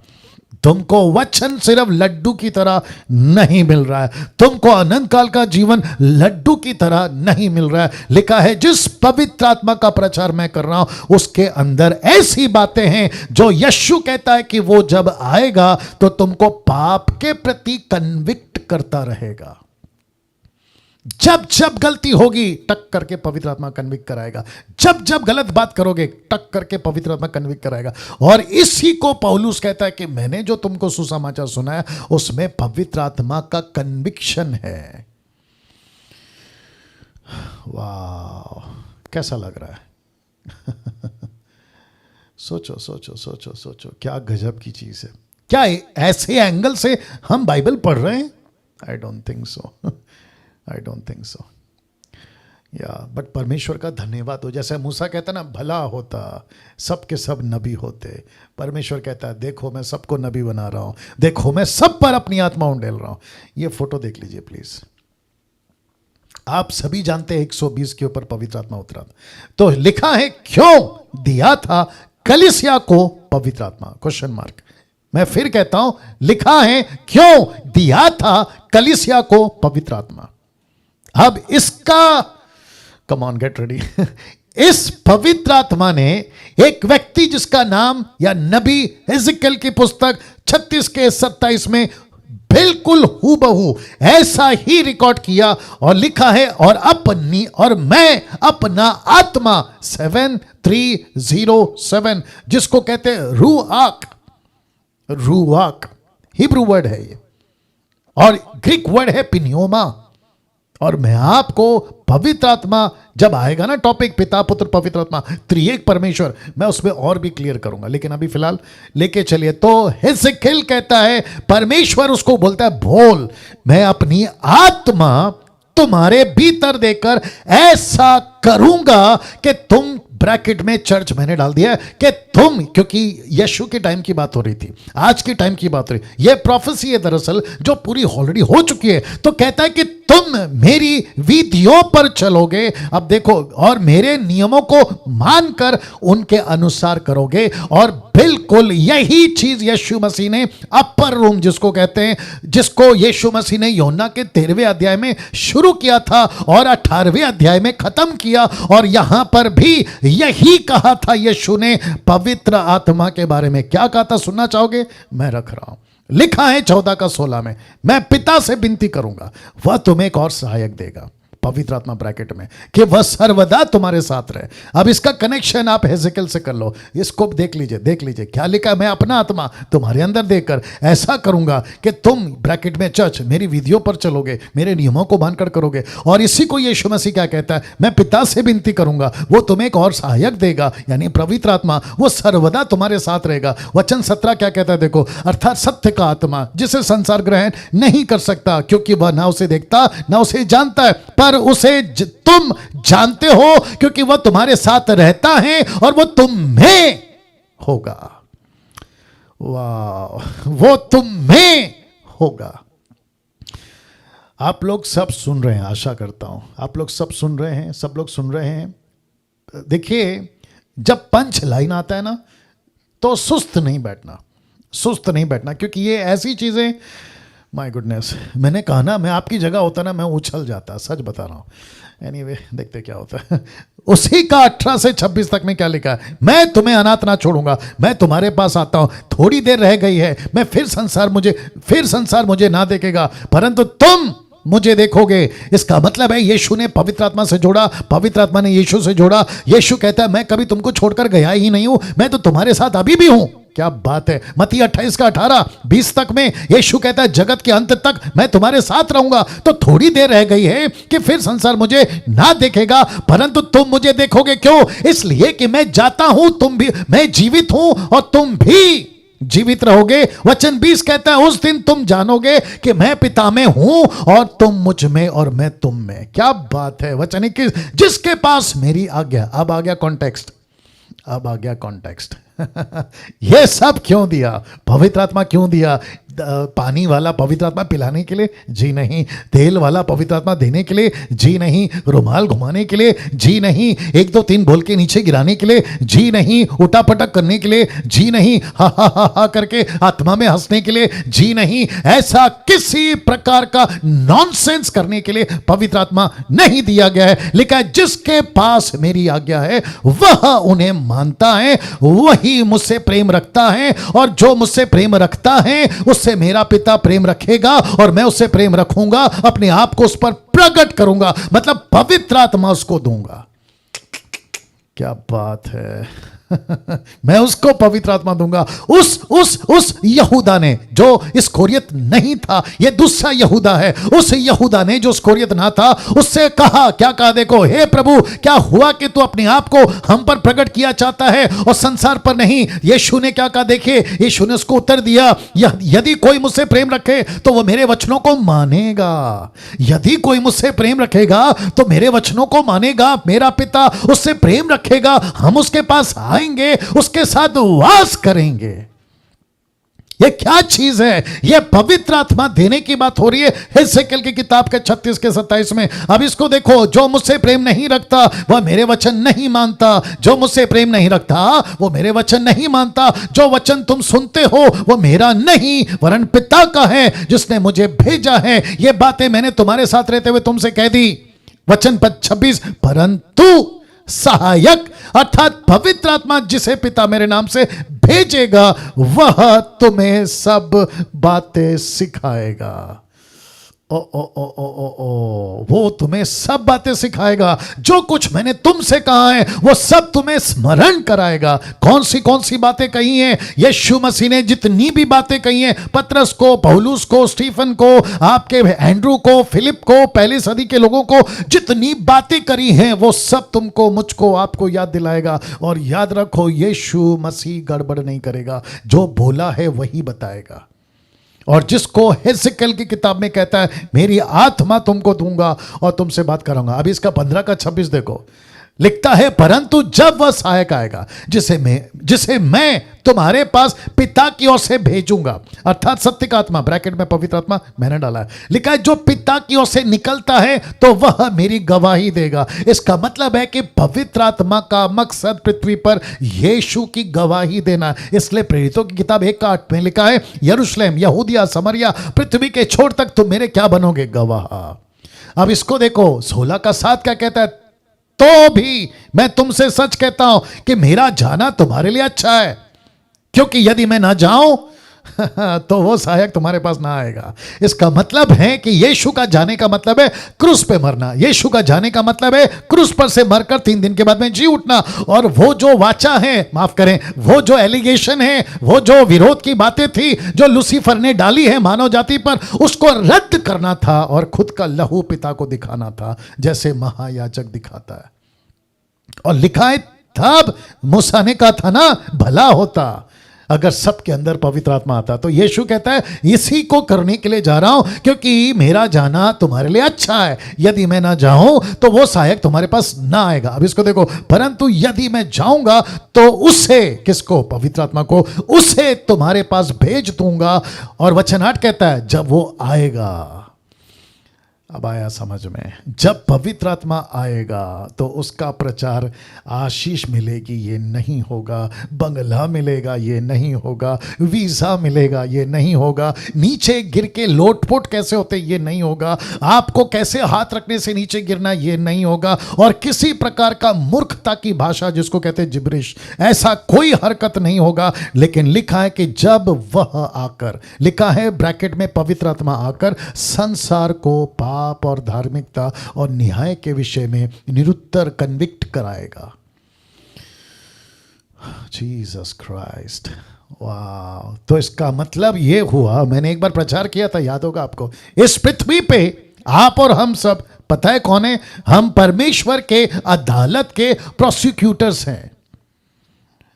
तुमको वचन सिर्फ लड्डू की तरह नहीं मिल रहा है, तुमको अनंत काल का जीवन लड्डू की तरह नहीं मिल रहा है। लिखा है जिस पवित्र आत्मा का प्रचार मैं कर रहा हूं उसके अंदर ऐसी बातें हैं जो यीशु कहता है कि वो जब आएगा तो तुमको पाप के प्रति कन्विक्ट करता रहेगा। जब जब गलती होगी टक करके पवित्र आत्मा कन्विक्ट कराएगा, जब जब गलत बात करोगे टक करके पवित्र आत्मा कन्विक्ट कराएगा। और इसी को पौलुस कहता है कि मैंने जो तुमको सुसमाचार सुनाया उसमें पवित्र आत्मा का कन्विक्शन है। वाह, कैसा लग रहा है? सोचो सोचो सोचो सोचो, क्या गजब की चीज है। क्या ऐसे एंगल से हम बाइबल पढ़ रहे हैं? I don't think so, I don't think so या। बट परमेश्वर का धन्यवाद हो, जैसे मूसा कहता ना भला होता सब के सब नबी होते। परमेश्वर कहता है देखो मैं सबको नबी बना रहा हूं, देखो मैं सब पर अपनी आत्मा उंडेल रहा हूं। ये फोटो देख लीजिए प्लीज। आप सभी जानते हैं 120 के ऊपर पवित्र आत्मा उतरा, तो लिखा है क्यों दिया था कलीसिया को पवित्र आत्मा? Question mark. मैं फिर कहता हूं, लिखा है क्यों दिया था कलीसिया को पवित्र आत्मा। अब इसका कम ऑन गेट रेडी इस पवित्र आत्मा ने एक व्यक्ति जिसका नाम या नबी हिजकिय्याह की पुस्तक 36 के 27 में बिल्कुल हूबहू ऐसा ही रिकॉर्ड किया और लिखा है और मैं अपना आत्मा 7307 जिसको कहते हैं रूआक हिब्रू वर्ड है ये, और ग्रीक वर्ड है पिन्योमा। और मैं आपको पवित्र आत्मा जब आएगा ना टॉपिक पिता पुत्र पवित्र आत्मा त्रिएक परमेश्वर, मैं उसमें और भी क्लियर करूंगा, लेकिन अभी फिलहाल लेके चलिए। तो हिजकिय्याह कहता है परमेश्वर उसको बोलता है बोल मैं अपनी आत्मा तुम्हारे भीतर देकर ऐसा करूंगा कि तुम, ब्रैकेट में चर्च मैंने डाल दिया कि तुम, क्योंकि यीशु के टाइम की बात हो रही थी, आज के टाइम की बात हो रही, यह प्रोफेसी है दरअसल जो पूरी ऑलरेडी हो चुकी है। तो कहता है कि तुम मेरी विधियों पर चलोगे, अब देखो, और मेरे नियमों को मानकर उनके अनुसार करोगे। और बिल्कुल यही चीज यीशु मसीह ने अपर रूम जिसको कहते हैं, जिसको यीशु मसीह ने यूहन्ना के 13वें अध्याय में शुरू किया था और 18वें अध्याय में खत्म किया। और यहां पर भी यही कहा था यीशु ने पवित्र आत्मा के बारे में। क्या कहा था सुनना चाहोगे? मैं रख रहा हूं, लिखा है 14 का 16 में, मैं पिता से विनती करूंगा वह तुम्हें एक और सहायक देगा, पवित्र आत्मा ब्रैकेट में, कि वह सर्वदा तुम्हारे साथ रहे। अब इसका कनेक्शन आप हिजकिय्याह से कर लो, इसको देख लीजिए क्या लिखा है, मैं अपना आत्मा तुम्हारे अंदर देकर ऐसा करूंगा कि तुम, ब्रैकेट में चर्च, मेरी विधियों पर चलोगे, मेरे नियमों को मानकर करोगे। और इसी को यीशु मसीह क्या कहता है, मैं पिता से विनती करूंगा वो तुम्हें एक और सहायक देगा, यानी पवित्र आत्मा, वो सर्वदा तुम्हारे साथ रहेगा। वचन 17 क्या कहता है देखो, अर्थात सत्य का आत्मा जिसे संसार ग्रहण नहीं कर सकता क्योंकि वह ना उसे देखता ना उसे जानता है, पर उसे तुम जानते हो क्योंकि वह तुम्हारे साथ रहता है और वो तुम में होगा। वाह, वो तुम में होगा। आप लोग सब सुन रहे हैं, आशा करता हूं आप लोग सब सुन रहे हैं, सब लोग सुन रहे हैं। देखिए, जब पंच लाइन आता है ना, तो सुस्त नहीं बैठना, सुस्त नहीं बैठना, क्योंकि ये ऐसी चीज़ें, माय गुडनेस, मैंने कहा ना, मैं आपकी जगह होता ना मैं उछल जाता, सच बता रहा हूँ। एनीवे, देखते क्या होता है। उसी का 18 से 26 तक में क्या लिखा है, मैं तुम्हें अनाथ ना छोड़ूंगा, मैं तुम्हारे पास आता हूं, थोड़ी देर रह गई है, मैं फिर संसार मुझे ना देखेगा, परंतु तुम मुझे देखोगे। इसका मतलब है यीशु ने पवित्र आत्मा से जोड़ा, पवित्र आत्मा ने यीशु से जोड़ा। यीशु कहता है मैं कभी तुमको छोड़कर गया ही नहीं हूं, मैं तो तुम्हारे साथ अभी भी हूं। क्या बात है। मत्ती 28 का 18-20 तक में यीशु कहता है जगत के अंत तक मैं तुम्हारे साथ रहूंगा। तो थोड़ी देर रह गई है कि फिर संसार मुझे ना देखेगा, परंतु तुम मुझे देखोगे। क्यों? इसलिए कि मैं जाता हूं, तुम भी, मैं जीवित हूं और तुम भी जीवित रहोगे। वचन 20 कहता है उस दिन तुम जानोगे कि मैं पिता में हूं और तुम मुझ में और मैं तुम में। क्या बात है। वचन 21, जिसके पास मेरी आज्ञा। अब आ गया कॉन्टेक्स्ट, अब आ गया कॉन्टेक्स्ट। ये सब क्यों दिया? पवित्र आत्मा क्यों दिया? पानी वाला पवित्र आत्मा पिलाने के लिए? जी नहीं। तेल वाला पवित्र आत्मा देने के लिए? जी नहीं। रुमाल घुमाने के लिए? जी नहीं। 1 2 3 बोल के नीचे गिराने के लिए? जी नहीं। उठा पटक करने के लिए? जी नहीं। हा हा हा हा करके आत्मा में हंसने के लिए? जी नहीं। ऐसा किसी प्रकार का नॉनसेंस करने के लिए पवित्र आत्मा नहीं दिया गया है। लिखा है जिसके पास मेरी आज्ञा है वह उन्हें मानता है, वही मुझसे प्रेम रखता है, और जो मुझसे प्रेम रखता है उससे मेरा पिता प्रेम रखेगा और मैं उससे प्रेम रखूंगा, अपने आप को उस पर प्रकट करूंगा, मतलब पवित्र आत्मा उसको दूंगा। क्या बात है। मैं उसको पवित्र आत्मा दूंगा। उस यहूदा ने जो इस्करियोत नहीं था, ये दूसरा यहूदा है, उस यहूदा ने जो इस्करियोत ना था उससे कहा, क्या कहा? देखो, हे प्रभु, क्या हुआ कि तू अपने आप को हम पर प्रकट किया चाहता है और संसार पर नहीं? यीशु ने क्या कहा? देखिए, यीशु ने उसको उत्तर दिया, यदि कोई मुझसे प्रेम रखे तो वो मेरे वचनों को मानेगा। यदि कोई मुझसे प्रेम रखेगा तो मेरे वचनों को मानेगा, मेरा पिता उससे प्रेम रखेगा, हम उसके पास आएंगे, उसके साथ वास करेंगे। ये क्या चीज है? ये पवित्र आत्मा देने की बात हो रही है हिजकिय्याह की किताब के 36 के 27 में। अब इसको देखो, जो मुझसे प्रेम नहीं रखता वह मेरे वचन नहीं मानता। जो मुझसे प्रेम नहीं रखता वो मेरे वचन नहीं मानता। जो वचन तुम सुनते हो वो मेरा नहीं वरन पिता का है जिसने मुझे भेजा है। ये बातें मैंने तुम्हारे साथ रहते हुए तुमसे कह दी। वचन 26, परंतु सहायक अर्थात पवित्र आत्मा जिसे पिता मेरे नाम से भेजेगा वह तुम्हें सब बातें सिखाएगा। ओ ओ ओ ओ ओ ओ, वो तुम्हें सब बातें सिखाएगा। जो कुछ मैंने तुमसे कहा है वो सब तुम्हें स्मरण कराएगा। कौन सी बातें कही हैं? यीशु मसीह ने जितनी भी बातें कही हैं, पतरस को, पौलुस को, स्टीफन को, आपके एंड्रू को, फिलिप को, पहली सदी के लोगों को जितनी बातें करी हैं वो सब तुमको, मुझको, आपको याद दिलाएगा। और याद रखो, यीशु मसीह गड़बड़ नहीं करेगा, जो बोला है वही बताएगा। और जिसको हिजकिय्याह की किताब में कहता है मेरी आत्मा तुमको दूंगा और तुमसे बात करूंगा। अभी इसका 15 का 26 देखो, लिखता है परंतु जब वह सहायक आएगा जिसे मैं तुम्हारे पास पिता की ओर से भेजूंगा, अर्थात सत्य का आत्मा, ब्रैकेट में पवित्र आत्मा मैंने डाला है, लिखा है जो पिता की ओर से निकलता है तो वह मेरी गवाही देगा। इसका मतलब है कि पवित्र आत्मा का मकसद पृथ्वी पर यीशु की गवाही देना। इसलिए प्रेरितों की किताब 1:8 में लिखा है यरूशलेम, यहूदिया, समरिया, पृथ्वी के छोर तक तुम मेरे क्या बनोगे? गवाह। अब इसको देखो, 16 का 7 क्या कहता है? तो भी मैं तुमसे सच कहता हूं कि मेरा जाना तुम्हारे लिए अच्छा है, क्योंकि यदि मैं ना जाऊं तो वो सहायक तुम्हारे पास ना आएगा। इसका मतलब है कि यीशु का जाने का मतलब है क्रूस पे मरना। यीशु का जाने का मतलब है क्रूस पर से मरकर 3 दिन के बाद में जी उठना। और वो जो वाचा है, माफ करें, वो जो एलिगेशन है, वो जो विरोध की बातें थी जो लूसीफर ने डाली है मानव जाति पर, उसको रद्द करना था और खुद का लहू पिता को दिखाना था, जैसे महायाजक दिखाता है। और लिखा है तब मूसा ने कहा था ना, भला होता अगर सबके अंदर पवित्र आत्मा आता। तो यीशु कहता है इसी को करने के लिए जा रहा हूं, क्योंकि मेरा जाना तुम्हारे लिए अच्छा है। यदि मैं ना जाऊं तो वो सहायक तुम्हारे पास ना आएगा। अब इसको देखो, परंतु यदि मैं जाऊंगा तो उसे, किसको? पवित्र आत्मा को, उसे तुम्हारे पास भेज दूंगा। और वचन 8 कहता है जब वो आएगा, अब आया समझ में। जब पवित्र आत्मा आएगा तो उसका प्रचार आशीष मिलेगी ये नहीं होगा, बंगला मिलेगा ये नहीं होगा, वीज़ा मिलेगा ये नहीं होगा, नीचे गिर के लोटपोट कैसे होते ये नहीं होगा, आपको कैसे हाथ रखने से नीचे गिरना ये नहीं होगा, और किसी प्रकार का मूर्खता की भाषा जिसको कहते हैं जिब्रिश, ऐसा कोई हरकत नहीं होगा। लेकिन लिखा है कि जब वह आकर, लिखा है ब्रैकेट में, पवित्र आत्मा आकर संसार को पाप और धार्मिकता और न्याय के विषय में निरुत्तर कन्विक्ट कराएगा। जीसस क्राइस्ट, वाह। तो इसका मतलब ये हुआ, मैंने एक बार प्रचार किया था, याद होगा आपको, इस पृथ्वी पे आप और हम सब, पता है कौन है? हम परमेश्वर के अदालत के प्रोसिक्यूटर्स हैं।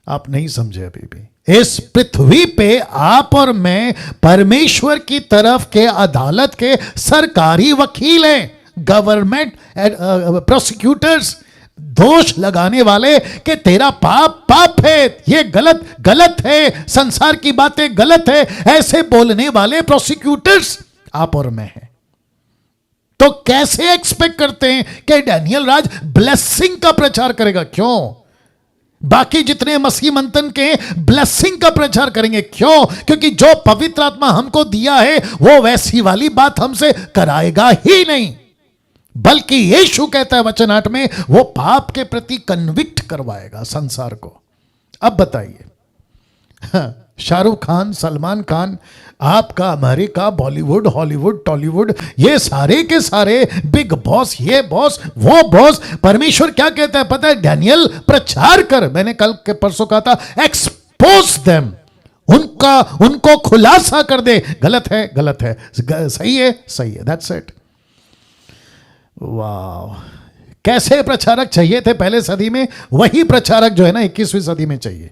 आप नहीं समझे अभी भी। इस पृथ्वी पे आप और मैं परमेश्वर की तरफ के अदालत के सरकारी वकील हैं, गवर्नमेंट प्रोसिक्यूटर्स, दोष लगाने वाले कि तेरा पाप पाप है, ये गलत गलत है, संसार की बातें गलत है, ऐसे बोलने वाले प्रोसिक्यूटर्स आप और मैं हैं। तो कैसे एक्सपेक्ट करते हैं कि डैनियल राज ब्लेसिंग का प्रचार करेगा? क्यों? बाकी जितने मसीह मंथन के ब्लेसिंग का प्रचार करेंगे, क्यों? क्योंकि जो पवित्र आत्मा हमको दिया है वो वैसी वाली बात हमसे कराएगा ही नहीं, बल्कि यीशु कहता है वचन 8 में, वो पाप के प्रति कन्विक्ट करवाएगा संसार को। अब बताइए, शाहरुख खान, सलमान खान, आपका अमेरिका, बॉलीवुड, हॉलीवुड, टॉलीवुड, ये सारे के सारे बिग बॉस, ये बॉस, वो बॉस, परमेश्वर क्या कहता है पता है? डैनियल प्रचार कर, मैंने कल के परसों कहा था, एक्सपोज देम, उनको खुलासा कर दे, गलत है गलत है, सही है सही है, दैट्स इट। वाह, कैसे प्रचारक चाहिए थे पहले सदी में, वही प्रचारक जो है ना 21वीं सदी में चाहिए।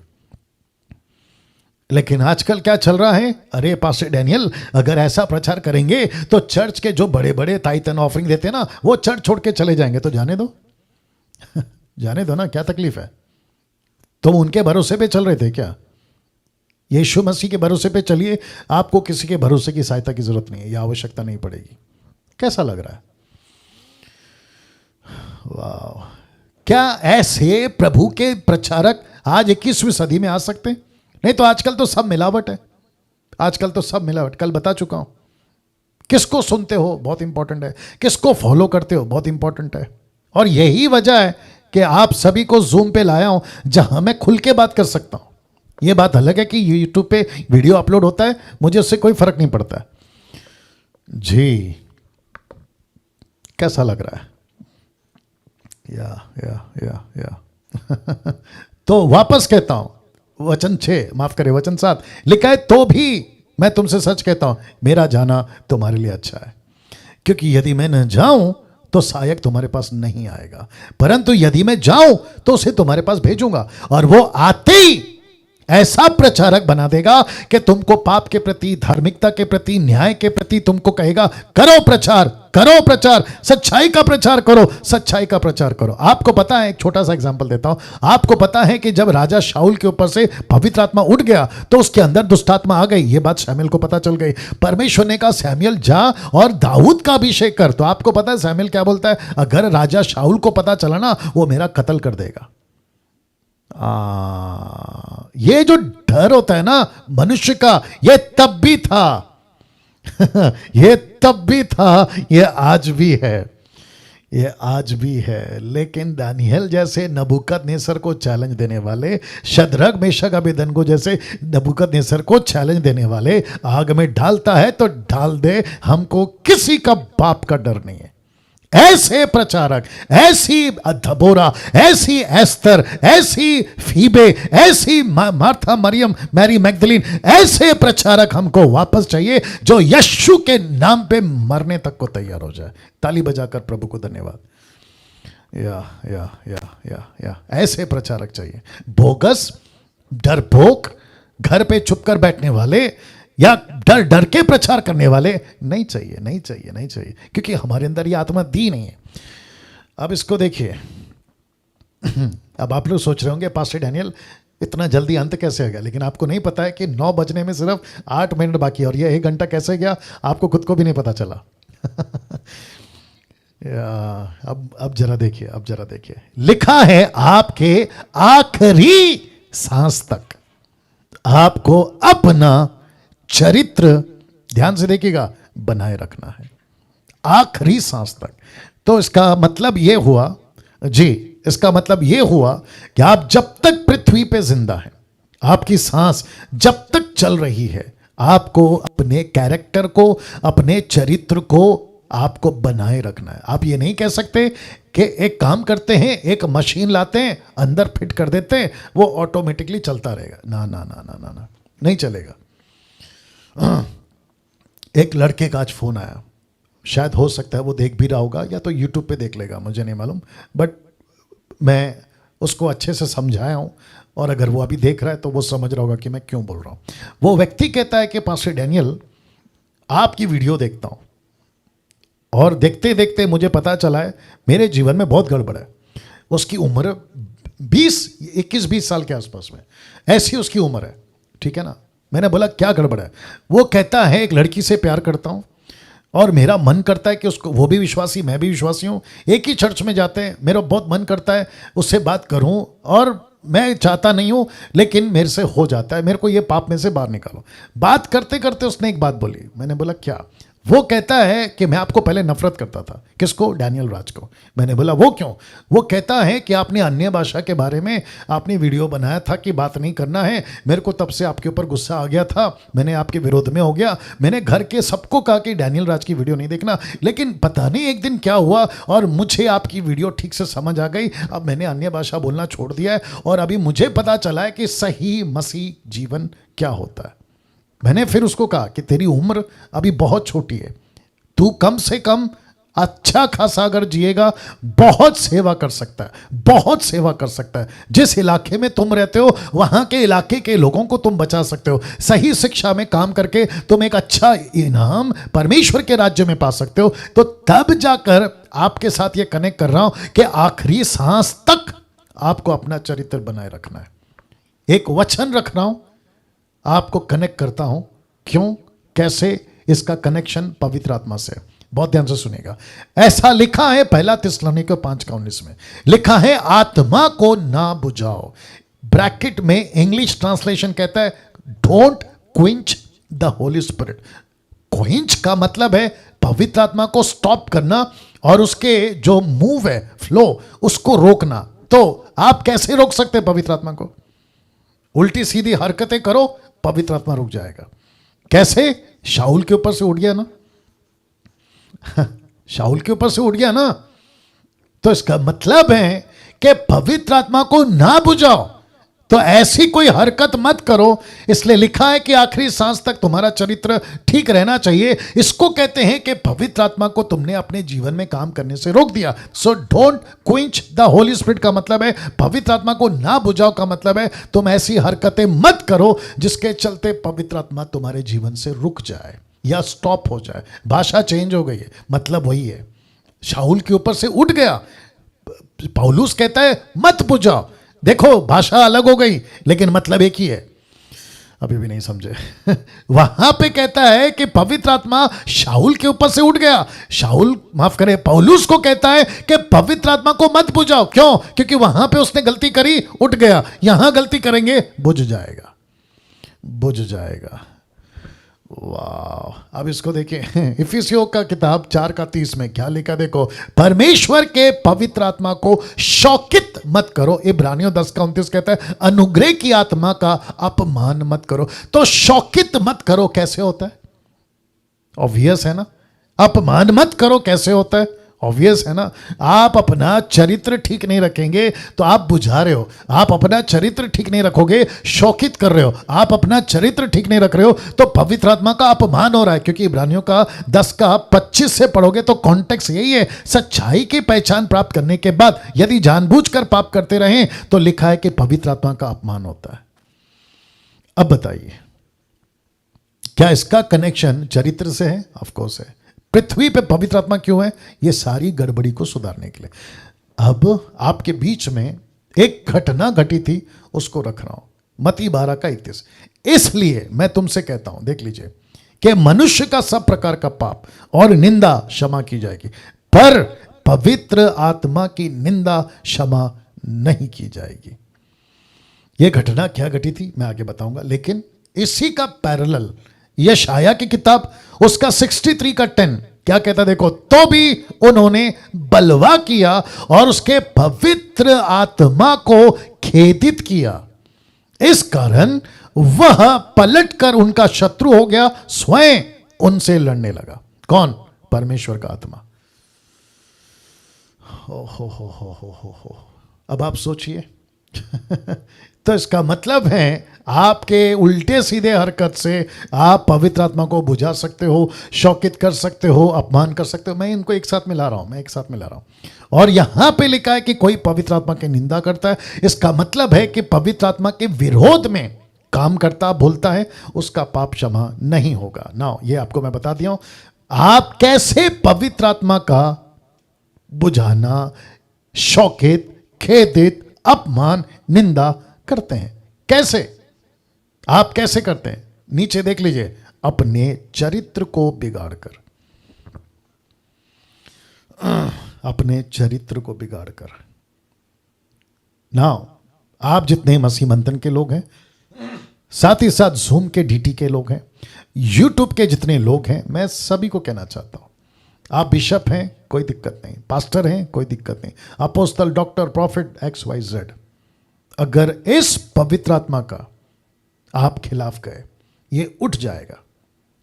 लेकिन आजकल क्या चल रहा है? अरे पास्टर डैनियल, अगर ऐसा प्रचार करेंगे तो चर्च के जो बड़े बड़े टाइट एंड ऑफरिंग देते हैं ना, वो चर्च छोड़ के चले जाएंगे। तो जाने दो जाने दो ना, क्या तकलीफ है? तुम उनके भरोसे पे चल रहे थे क्या? यीशु मसीह के भरोसे पे चलिए, आपको किसी के भरोसे की सहायता की जरूरत नहीं है, या आवश्यकता नहीं पड़ेगी। कैसा लग रहा है? वाह, क्या ऐसे प्रभु के प्रचारक आज 21वीं सदी में आ सकते हैं? नहीं तो आजकल तो सब मिलावट है, आजकल तो सब मिलावट। कल बता चुका हूं, किसको सुनते हो बहुत इंपॉर्टेंट है, किसको फॉलो करते हो बहुत इंपॉर्टेंट है। और यही वजह है कि आप सभी को जूम पे लाया हूं, जहां मैं खुल के बात कर सकता हूं। यह बात अलग है कि यूट्यूब पे वीडियो अपलोड होता है, मुझे उससे कोई फर्क नहीं पड़ता जी। कैसा लग रहा है? या तो वापस कहता हूं, वचन 6, माफ करें वचन 7 लिखा है, तो भी मैं तुमसे सच कहता हूं, मेरा जाना तुम्हारे लिए अच्छा है, क्योंकि यदि मैं न जाऊं तो सहायक तुम्हारे पास नहीं आएगा, परंतु यदि मैं जाऊं तो उसे तुम्हारे पास भेजूंगा, और वो आते ही ऐसा प्रचारक बना देगा कि तुमको पाप के प्रति, धार्मिकता के प्रति, न्याय के प्रति तुमको कहेगा, करो प्रचार, करो प्रचार, सच्चाई का प्रचार करो, सच्चाई का प्रचार करो। आपको पता है, एक छोटा सा एग्जांपल देता हूं, आपको पता है कि जब राजा शाऊल के ऊपर से पवित्र आत्मा उठ गया तो उसके अंदर दुष्ट आत्मा आ गई। ये बात शमूएल को पता चल गई। परमेश्वर ने कहा, शमूएल जा और दाऊद का अभिषेक कर। तो आपको पता है शमूएल क्या बोलता है? अगर राजा शाऊल को पता चला ना, वो मेरा कत्ल कर देगा। ये जो डर होता है ना मनुष्य का, ये तब भी था ये तब भी था, ये आज भी है, ये आज भी है। लेकिन दानियल जैसे नबूकदनेस्सर को चैलेंज देने वाले, शद्रक मेशक अबेदनगो जैसे नबूकदनेस्सर को चैलेंज देने वाले आग में डालता है तो डाल दे, हमको किसी का बाप का डर नहीं है। ऐसे प्रचारक, ऐसी दबोरा, ऐसी एस्तर, ऐसी फीबे, ऐसी मार्था, मरियम, मैरी मैगदलीन, ऐसे प्रचारक हमको वापस चाहिए जो यीशु के नाम पे मरने तक को तैयार हो जाए। ताली बजाकर प्रभु को धन्यवाद। या ऐसे प्रचारक चाहिए। बोगस, डरपोक, घर पे छुपकर बैठने वाले या डर डर के प्रचार करने वाले नहीं चाहिए, नहीं चाहिए, नहीं चाहिए, क्योंकि हमारे अंदर ये आत्मा दी नहीं है। अब इसको देखिए अब आप लोग सोच रहे होंगे पास्टर डैनियल इतना जल्दी अंत कैसे हो गया, लेकिन आपको नहीं पता है कि 9 बजने में सिर्फ 8 मिनट बाकी है और ये 1 घंटा कैसे गया आपको खुद को भी नहीं पता चला अब जरा देखिए, अब जरा देखिए, लिखा है आपके आखिरी सांस तक आपको अपना चरित्र, ध्यान से देखिएगा, बनाए रखना है, आखिरी सांस तक। तो इसका मतलब यह हुआ जी, इसका मतलब यह हुआ कि आप जब तक पृथ्वी पे जिंदा हैं, आपकी सांस जब तक चल रही है, आपको अपने कैरेक्टर को, अपने चरित्र को आपको बनाए रखना है। आप ये नहीं कह सकते कि एक काम करते हैं, एक मशीन लाते हैं, अंदर फिट कर देते हैं, वो ऑटोमेटिकली चलता रहेगा। ना ना ना ना ना ना, नहीं चलेगा। एक लड़के का आज फोन आया, शायद हो सकता है वो देख भी रहा होगा या तो यूट्यूब पे देख लेगा, मुझे नहीं मालूम, बट मैं उसको अच्छे से समझाया हूँ, और अगर वो अभी देख रहा है तो वो समझ रहा होगा कि मैं क्यों बोल रहा हूँ। वो व्यक्ति कहता है कि पास्टर डैनियल, आपकी वीडियो देखता हूँ और देखते देखते मुझे पता चला है मेरे जीवन में बहुत गड़बड़ है। उसकी उम्र 21-20 साल के आसपास में, ऐसी उसकी उम्र है, ठीक है ना। मैंने बोला क्या गड़बड़ है? वो कहता है एक लड़की से प्यार करता हूँ और मेरा मन करता है कि उसको, वो भी विश्वासी, मैं भी विश्वासी हूँ, एक ही चर्च में जाते हैं, मेरा बहुत मन करता है उससे बात करूँ, और मैं चाहता नहीं हूँ लेकिन मेरे से हो जाता है, मेरे को ये पाप में से बाहर निकालो। बात करते करते उसने एक बात बोली, मैंने बोला क्या? वो कहता है कि मैं आपको पहले नफरत करता था। किसको? डैनियल राज को। मैंने बोला वो क्यों? वो कहता है कि आपने अन्य भाषा के बारे में आपने वीडियो बनाया था कि बात नहीं करना है, मेरे को तब से आपके ऊपर गुस्सा आ गया था, मैंने आपके विरोध में हो गया, मैंने घर के सबको कहा कि डैनियल राज की वीडियो नहीं देखना, लेकिन पता नहीं एक दिन क्या हुआ और मुझे आपकी वीडियो ठीक से समझ आ गई, अब मैंने अन्य भाषा बोलना छोड़ दिया है और अभी मुझे पता चला है कि सही मसीह जीवन क्या होता है। मैंने फिर उसको कहा कि तेरी उम्र अभी बहुत छोटी है, तू कम से कम अच्छा खासा अगर जिएगा बहुत सेवा कर सकता है, बहुत सेवा कर सकता है। जिस इलाके में तुम रहते हो वहां के इलाके के लोगों को तुम बचा सकते हो, सही शिक्षा में काम करके तुम एक अच्छा इनाम परमेश्वर के राज्य में पा सकते हो। तो तब जाकर आपके साथ ये कनेक्ट कर रहा हूं कि आखिरी सांस तक आपको अपना चरित्र बनाए रखना है। एक वचन रख रहा हूं, आपको कनेक्ट करता हूं, क्यों, कैसे, इसका कनेक्शन पवित्र आत्मा से। बहुत ध्यान से सुनेगा। ऐसा लिखा है 1 थिस्सलुनीके 5:19 में, लिखा है आत्मा को ना बुझाओ। ब्रैकेट में इंग्लिश ट्रांसलेशन कहता है डोंट क्विंच द होली स्पिरिट। क्विंच का मतलब है पवित्र आत्मा को स्टॉप करना और उसके जो मूव है, फ्लो, उसको रोकना। तो आप कैसे रोक सकते हैं पवित्र आत्मा को? उल्टी सीधी हरकतें करो, पवित्र आत्मा रुक जाएगा। कैसे? शाऊल के ऊपर से उठ गया ना, शाऊल के ऊपर से उठ गया ना। तो इसका मतलब है कि पवित्र आत्मा को ना बुझाओ, तो ऐसी कोई हरकत मत करो। इसलिए लिखा है कि आखिरी सांस तक तुम्हारा चरित्र ठीक रहना चाहिए। इसको कहते हैं कि पवित्र आत्मा को तुमने अपने जीवन में काम करने से रोक दिया। So don't क्विंच the Holi spirit का मतलब है पवित्र आत्मा को ना बुझाओ, का मतलब है तुम ऐसी हरकतें मत करो जिसके चलते पवित्र आत्मा तुम्हारे जीवन से रुक जाए या स्टॉप हो जाए। भाषा चेंज हो गई है, मतलब वही है। शाऊल के ऊपर से उठ गया, पौलुस कहता है मत बुझाओ। देखो भाषा अलग हो गई लेकिन मतलब एक ही है। अभी भी नहीं समझे? वहां पे कहता है कि पवित्र आत्मा शाऊल के ऊपर से उठ गया। शाऊल, माफ करे, पौलुस को कहता है कि पवित्र आत्मा को मत बुझाओ। क्यों? क्योंकि वहां पे उसने गलती करी, उठ गया। यहां गलती करेंगे, बुझ जाएगा, बुझ जाएगा। वाह! अब इसको देखें, इफिसियों का किताब 4:30 में क्या लिखा देखो, परमेश्वर के पवित्र आत्मा को शौकित मत करो। इब्रानियों 10:29 कहता है अनुग्रह की आत्मा का अपमान मत करो। तो शौकित मत करो कैसे होता है? ऑब्वियस है ना। अपमान मत करो कैसे होता है? ऑब्वियस है ना। आप अपना चरित्र ठीक नहीं रखेंगे तो आप बुझा रहे हो। आप अपना चरित्र ठीक नहीं रखोगे, शौकित कर रहे हो। आप अपना चरित्र ठीक नहीं रख रहे हो तो पवित्र आत्मा का अपमान हो रहा है। क्योंकि इब्रानियों का 10:25 से पढ़ोगे तो कॉन्टेक्स्ट यही है, सच्चाई की पहचान प्राप्त करने के बाद यदि जानबूझकर पाप करते रहें तो लिखा है कि पवित्र आत्मा का अपमान होता है। अब बताइए, क्या इसका कनेक्शन चरित्र से है? ऑफ कोर्स है। पृथ्वी पे पवित्र आत्मा क्यों है? ये सारी गड़बड़ी को सुधारने के लिए। अब आपके बीच में एक घटना घटी थी, उसको रख रहा हूं, मत्ती 12:31। इसलिए मैं तुमसे कहता हूं, देख लीजिए, कि मनुष्य का सब प्रकार का पाप और निंदा क्षमा की जाएगी, पर पवित्र आत्मा की निंदा क्षमा नहीं की जाएगी। यह घटना क्या घटी थी मैं आगे बताऊंगा, लेकिन इसी का पैरेलल यशाया की किताब उसका 63 का 10 क्या कहता देखो, तो भी उन्होंने बलवा किया और उसके पवित्र आत्मा को खेदित किया, इस कारण वह पलटकर उनका शत्रु हो गया, स्वयं उनसे लड़ने लगा। कौन? परमेश्वर का आत्मा। हो। अब आप सोचिए तो इसका मतलब है आपके उल्टे सीधे हरकत से आप पवित्र आत्मा को बुझा सकते हो, शौकित कर सकते हो, अपमान कर सकते हो। मैं इनको एक साथ मिला रहा हूं, और यहां पे लिखा है कि कोई पवित्र आत्मा की निंदा करता है, इसका मतलब है कि पवित्र आत्मा के विरोध में काम करता बोलता है, उसका पाप क्षमा नहीं होगा। ना ये आपको मैं बता दिया हूं आप कैसे पवित्र आत्मा का बुझाना, शौकित, खेदित, अपमान, निंदा करते हैं। कैसे? आप कैसे करते हैं? नीचे देख लीजिए, अपने चरित्र को बिगाड़कर, अपने चरित्र को बिगाड़कर। नाउ आप जितने मसीह मंथन के लोग हैं, साथ ही साथ जूम के डीटी के लोग हैं, यूट्यूब के जितने लोग हैं, मैं सभी को कहना चाहता हूं, आप बिशप हैं कोई दिक्कत नहीं, पास्टर हैं कोई दिक्कत नहीं, अपोस्तल, डॉक्टर, प्रॉफिट, XYZ, अगर इस पवित्र आत्मा का आप खिलाफ गए, ये उठ जाएगा,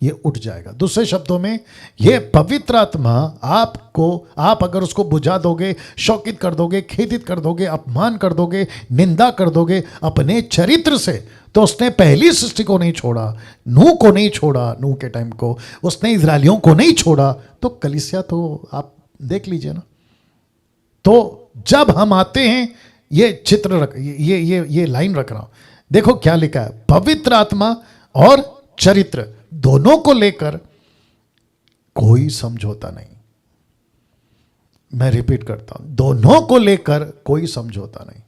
ये उठ जाएगा। दूसरे शब्दों में, ये पवित्र आत्मा आपको, आप अगर उसको बुझा दोगे, शौकित कर दोगे, खेदित कर दोगे, अपमान कर दोगे, निंदा कर दोगे अपने चरित्र से, तो उसने पहली सृष्टि को नहीं छोड़ा, नूह को नहीं छोड़ा, नूह के टाइम को उसने इजरायलियों को नहीं छोड़ा, तो कलीसिया तो आप देख लीजिए ना। तो जब हम आते हैं, ये चित्र रख, ये लाइन रख रहा हूं, देखो क्या लिखा है, पवित्र आत्मा और चरित्र दोनों को लेकर कोई समझौता नहीं। मैं रिपीट करता हूं, दोनों को लेकर कोई समझौता नहीं।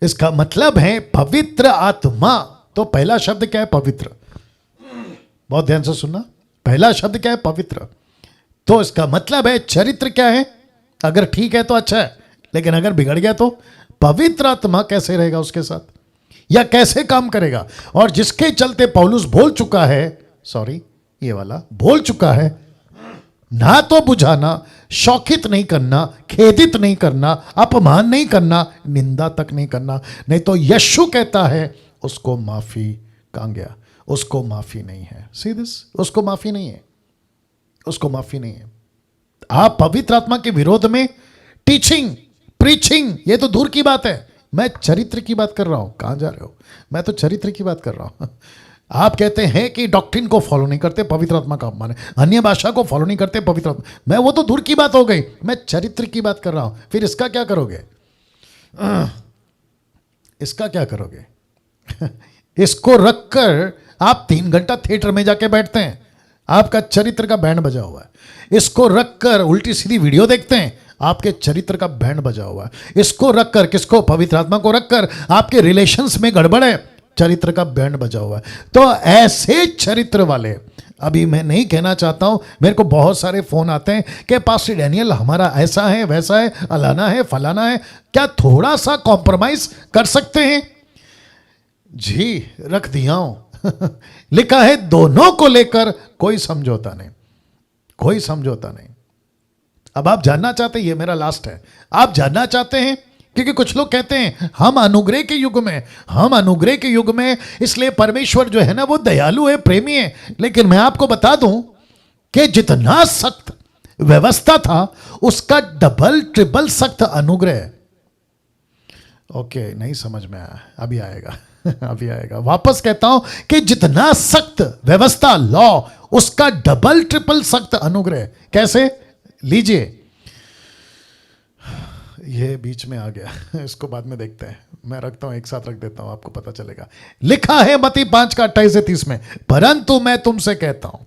इसका मतलब है पवित्र आत्मा, तो पहला शब्द क्या है? पवित्र। बहुत ध्यान से सुनना, पहला शब्द क्या है? पवित्र। तो इसका मतलब है चरित्र क्या है? अगर ठीक है तो अच्छा है, लेकिन अगर बिगड़ गया तो पवित्र आत्मा कैसे रहेगा उसके साथ, या कैसे काम करेगा? और जिसके चलते पौलुस बोल चुका है, सॉरी ये वाला बोल चुका है, ना तो बुझाना, शौकित नहीं करना, खेदित नहीं करना, अपमान नहीं करना, निंदा तक नहीं करना। नहीं तो यीशु कहता है उसको माफी कहां गया, उसको माफी नहीं है। सी दिस, उसको माफी नहीं है, उसको माफी नहीं है। आप पवित्र आत्मा के विरोध में टीचिंग, प्रीचिंग, ये तो दूर की बात है, मैं चरित्र की बात कर रहा हूं। कहां जा रहे हो? मैं तो चरित्र की बात कर रहा हूं। आप कहते हैं कि डॉक्ट्रिन को फॉलो नहीं करते, पवित्र आत्मा का अपमान है, अन्य भाषा को फॉलो नहीं करते, पवित्र आत्मा, मैं वो तो दूर की बात हो गई, मैं चरित्र की बात कर रहा हूं। फिर इसका क्या करोगे? इसका क्या करोगे? इसको रखकर आप 3 घंटा थिएटर में जाके बैठते हैं, आपका चरित्र का बैंड बजा हुआ है। इसको रखकर उल्टी सीधी वीडियो देखते हैं, आपके चरित्र का बैंड बजा हुआ है। इसको रखकर, किसको? पवित्र आत्मा को रखकर आपके रिलेशंस में गड़बड़ है, चरित्र का बैंड बजा हुआ है। तो ऐसे चरित्र वाले, अभी मैं नहीं कहना चाहता हूं, मेरे को बहुत सारे फोन आते हैं कि पास्टर डैनियल हमारा ऐसा है, वैसा है, अलाना है, फलाना है, क्या थोड़ा सा कॉम्प्रोमाइज कर सकते हैं? जी रख दिया हूं। लिखा है दोनों को लेकर कोई समझौता नहीं, कोई समझौता नहीं। अब आप जानना चाहते हैं, ये मेरा लास्ट है, आप जानना चाहते हैं, क्योंकि कुछ लोग कहते हैं हम अनुग्रह के युग में, हम अनुग्रह के युग में, इसलिए परमेश्वर जो है ना वो दयालु है, प्रेमी है। लेकिन मैं आपको बता दूं कि जितना सख्त व्यवस्था था उसका डबल ट्रिपल सख्त अनुग्रह है। ओके, नहीं समझ में आया, अभी आएगा अभी आएगा। वापस कहता हूं कि जितना सख्त व्यवस्था, लॉ, उसका डबल ट्रिपल सख्त अनुग्रह। कैसे? लीजिए, ये बीच में आ गया, इसको बाद में देखते हैं, मैं रखता हूं, एक साथ रख देता हूं, आपको पता चलेगा। लिखा है मत्ती 5 का 28 से 30 में, परंतु मैं तुमसे कहता हूं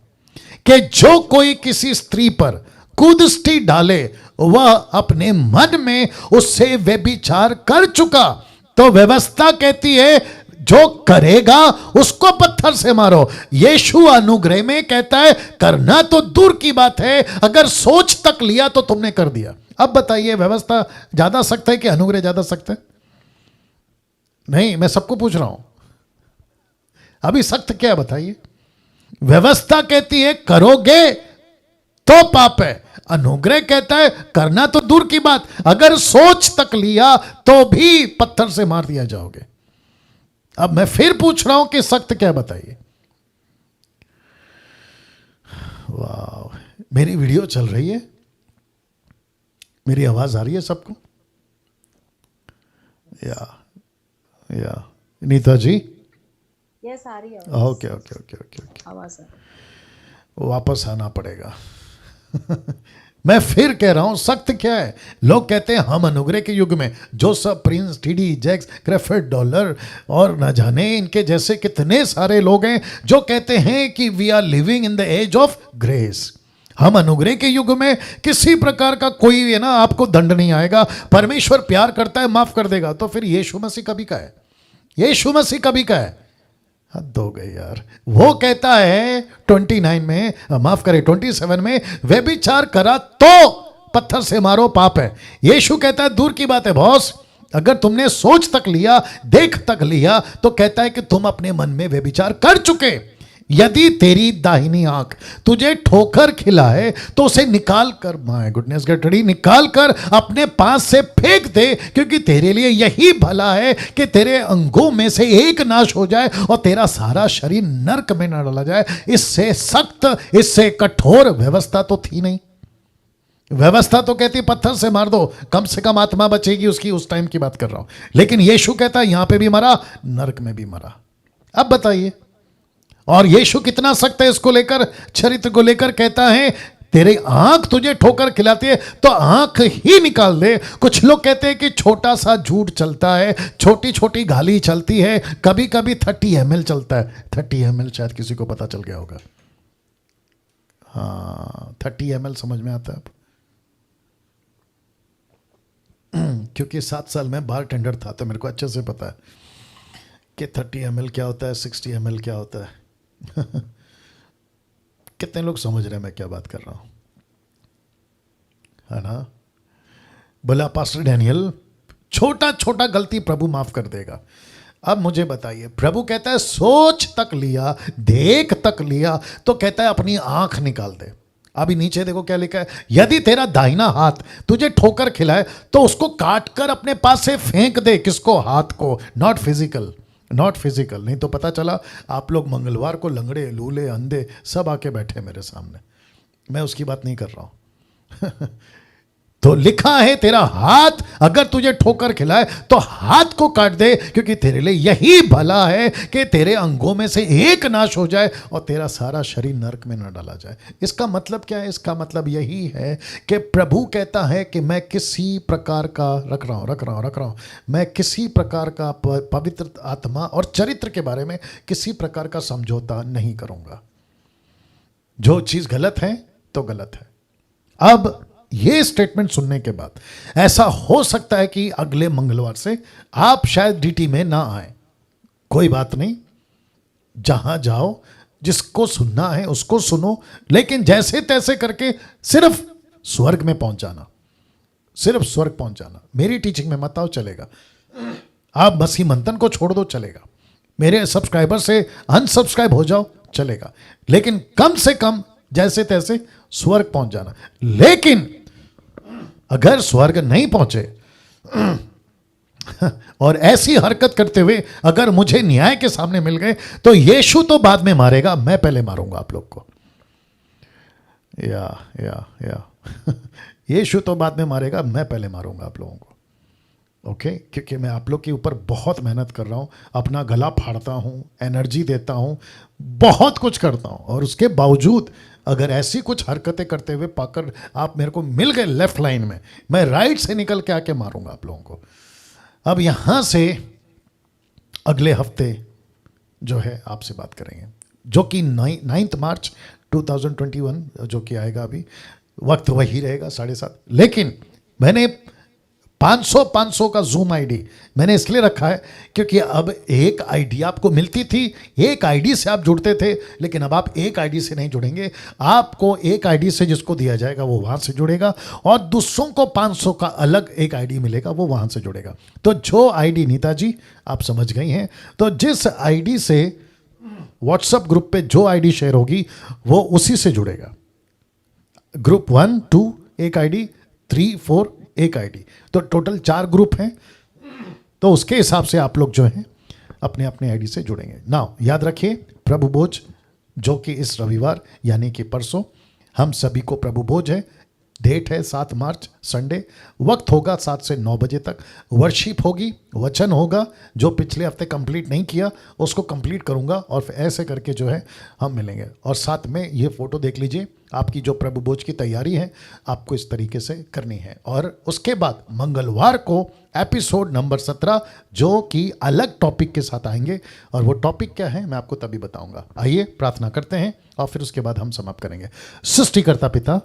कि जो कोई किसी स्त्री पर कुदृष्टि डाले वह अपने मन में उससे व्यभिचार कर चुका। तो व्यवस्था कहती है जो करेगा उसको पत्थर से मारो। यीशु अनुग्रह में कहता है करना तो दूर की बात है, अगर सोच तक लिया तो तुमने कर दिया। अब बताइए, व्यवस्था ज्यादा सख्त है कि अनुग्रह ज्यादा सख्त है? नहीं, मैं सबको पूछ रहा हूं, अभी सख्त क्या है बताइए? व्यवस्था कहती है करोगे तो पाप है, अनुग्रह कहता है करना तो दूर की बात, अगर सोच तक लिया तो भी पत्थर से मार दिया जाओगे। अब मैं फिर पूछ रहा हूं कि सख्त क्या बताइए? वाह, मेरी वीडियो चल रही है, मेरी आवाज आ रही है सबको? या नीता जी? यस, आ रही है। Okay okay okay okay okay, आवाज वापस आना पड़ेगा। मैं फिर कह रहा हूं सख्त क्या है? लोग कहते हैं हम अनुग्रह के युग में, Joseph Prince, TD Jakes, Creflo Dollar और न जाने इनके जैसे कितने सारे लोग हैं जो कहते हैं कि we are living in the age of grace. हम अनुग्रह के युग में किसी प्रकार का कोई है ना आपको दंड नहीं आएगा, परमेश्वर प्यार करता है, माफ कर देगा। तो फिर यीशु मसीह कभी का है? यीशु मसीह कभी का है? हद हो गई यार। वो कहता है 29 में, माफ करे 27 में, व्यभिचार करा तो पत्थर से मारो, पाप है। यीशु कहता है दूर की बात है बॉस, अगर तुमने सोच तक लिया, देख तक लिया, तो कहता है कि तुम अपने मन में व्यभिचार कर चुके। यदि तेरी दाहिनी आंख तुझे ठोकर खिलाए तो उसे निकाल कर, माय गुडनेस गटड़ी, निकाल कर अपने पास से फेंक दे, क्योंकि तेरे लिए यही भला है कि तेरे अंगों में से एक नाश हो जाए और तेरा सारा शरीर नरक में न डाला जाए। इससे सख्त, इससे कठोर व्यवस्था तो थी नहीं। व्यवस्था तो कहती पत्थर से मार दो, कम से कम आत्मा बचेगी उसकी, उस टाइम की बात कर रहा हूं। लेकिन यीशु कहता है यहां पे भी मरा, नरक में भी मरा। अब बताइए, और यीशु कितना सख्त है इसको लेकर, चरित्र को लेकर। कहता है तेरी आंख तुझे ठोकर खिलाती है तो आंख ही निकाल दे। कुछ लोग कहते हैं कि छोटा सा झूठ चलता है, छोटी छोटी गाली चलती है, कभी कभी 30 ml चलता है। 30 ml शायद किसी को पता चल गया होगा। हाँ, 30 ml समझ में आता है अब। क्योंकि 7 साल में बार टेंडर था तो मेरे को अच्छे से पता है कि 30 ml क्या होता है, 60 ml क्या होता है। कितने लोग समझ रहे हैं मैं क्या बात कर रहा हूं, है ना? बोला पास्टर डैनियल छोटा छोटा गलती प्रभु माफ कर देगा। अब मुझे बताइए, प्रभु कहता है सोच तक लिया, देख तक लिया, तो कहता है अपनी आंख निकाल दे। अभी नीचे देखो क्या लिखा है, यदि तेरा दाहिना हाथ तुझे ठोकर खिलाए तो उसको काट कर अपने पास से फेंक दे। किसको? हाथ को। Not physical, not physical. नहीं तो पता चला आप लोग मंगलवार को लंगड़े, लूले, अंधे सब आके बैठे मेरे सामने। मैं उसकी बात नहीं कर रहा हूं। तो लिखा है तेरा हाथ अगर तुझे ठोकर खिलाए तो हाथ को काट दे, क्योंकि तेरे लिए यही भला है कि तेरे अंगों में से एक नाश हो जाए और तेरा सारा शरीर नरक में न डाला जाए। इसका मतलब क्या है? इसका मतलब यही है कि प्रभु कहता है कि मैं किसी प्रकार का रख रहा हूं, मैं किसी प्रकार का पवित्र आत्मा और चरित्र के बारे में किसी प्रकार का समझौता नहीं करूंगा। जो चीज गलत है तो गलत है। अब ये स्टेटमेंट सुनने के बाद ऐसा हो सकता है कि अगले मंगलवार से आप शायद डीटी में ना आए, कोई बात नहीं, जहां जाओ जिसको सुनना है उसको सुनो, लेकिन जैसे तैसे करके सिर्फ स्वर्ग में पहुंच जाना, सिर्फ स्वर्ग पहुंच जाना। मेरी टीचिंग में मत आओ, चलेगा। आप मसीह मंथन को छोड़ दो, चलेगा। मेरे सब्सक्राइबर से अनसब्सक्राइब हो जाओ, चलेगा। लेकिन कम से कम जैसे तैसे स्वर्ग पहुंच जाना। लेकिन अगर स्वर्ग नहीं पहुंचे और ऐसी हरकत करते हुए अगर मुझे न्याय के सामने मिल गए तो यीशु तो बाद में मारेगा, मैं पहले मारूंगा आप लोग को। या यीशु तो बाद में मारेगा, मैं पहले मारूंगा आप लोगों को। ओके, क्योंकि मैं आप लोग के ऊपर बहुत मेहनत कर रहा हूं, अपना गला फाड़ता हूं, एनर्जी देता हूं, बहुत कुछ करता हूं, और उसके बावजूद अगर ऐसी कुछ हरकतें करते हुए पाकर आप मेरे को मिल गए लेफ्ट लाइन में, मैं राइट से निकल के आके मारूंगा आप लोगों को। अब यहां से अगले हफ्ते जो है आपसे बात करेंगे, जो कि 9 मार्च 2021 जो कि आएगा। अभी वक्त वही रहेगा 7:30, लेकिन मैंने 500 का जूम आईडी मैंने इसलिए रखा है क्योंकि अब एक आईडी आपको मिलती थी, एक आईडी से आप जुड़ते थे, लेकिन अब आप एक आईडी से नहीं जुड़ेंगे। आपको एक आईडी से जिसको दिया जाएगा वो वहां से जुड़ेगा, और दूसरों को 500 का अलग एक आईडी मिलेगा, वो वहां से जुड़ेगा। तो जो आईडी, नीता जी आप समझ गई हैं, तो जिस आईडी से व्हाट्सएप ग्रुप पे जो आईडी शेयर होगी वो उसी से जुड़ेगा। ग्रुप 1, 2 एक आईडी, 3, 4 एक आईडी, तो टोटल 4 ग्रुप हैं। तो उसके हिसाब से आप लोग जो हैं अपने अपने आईडी से जुड़ेंगे। नाउ याद रखिए, प्रभु भोज जो कि इस रविवार यानी कि परसों हम सभी को प्रभु भोज है। डेट है 7 मार्च, संडे। वक्त होगा 7 से 9 बजे तक। वर्शिप होगी, वचन होगा। जो पिछले हफ्ते कंप्लीट नहीं किया उसको कंप्लीट करूंगा, और फिर ऐसे करके जो है हम मिलेंगे। और साथ में ये फोटो देख लीजिए, आपकी जो प्रभु भोज की तैयारी है आपको इस तरीके से करनी है। और उसके बाद मंगलवार को एपिसोड नंबर 17 जो कि अलग टॉपिक के साथ आएंगे, और वो टॉपिक क्या है मैं आपको तभी बताऊंगा। आइए प्रार्थना करते हैं और फिर उसके बाद हम समाप्त करेंगे। सृष्टिकर्ता पिता,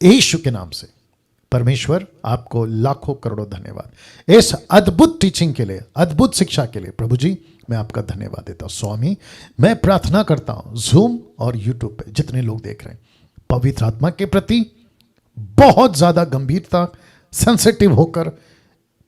यीशु के नाम से परमेश्वर आपको लाखों करोड़ों धन्यवाद इस अद्भुत टीचिंग के लिए, अद्भुत शिक्षा के लिए। प्रभु जी मैं आपका धन्यवाद देता हूं। स्वामी मैं प्रार्थना करता हूं जूम और यूट्यूब पे जितने लोग देख रहे हैं, पवित्र आत्मा के प्रति बहुत ज्यादा गंभीरता, सेंसिटिव होकर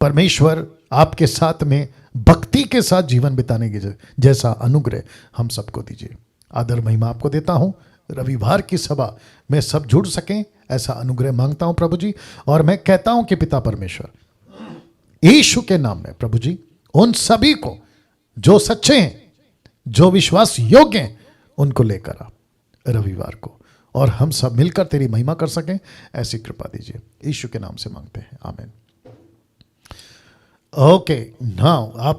परमेश्वर आपके साथ में भक्ति के साथ जीवन बिताने के जैसा अनुग्रह हम सबको दीजिए। आदर महिमा आपको देता हूं। रविवार की सभा में सब जुड़ सकें ऐसा अनुग्रह मांगता हूं प्रभु जी। और मैं कहता हूं कि पिता परमेश्वर यीशु के नाम में प्रभु जी उन सभी को जो सच्चे हैं, जो विश्वास योग्य हैं, उनको लेकर आ रविवार को, और हम सब मिलकर तेरी महिमा कर सकें ऐसी कृपा दीजिए। यीशु के नाम से मांगते हैं, आमीन। ओके, नाउ आप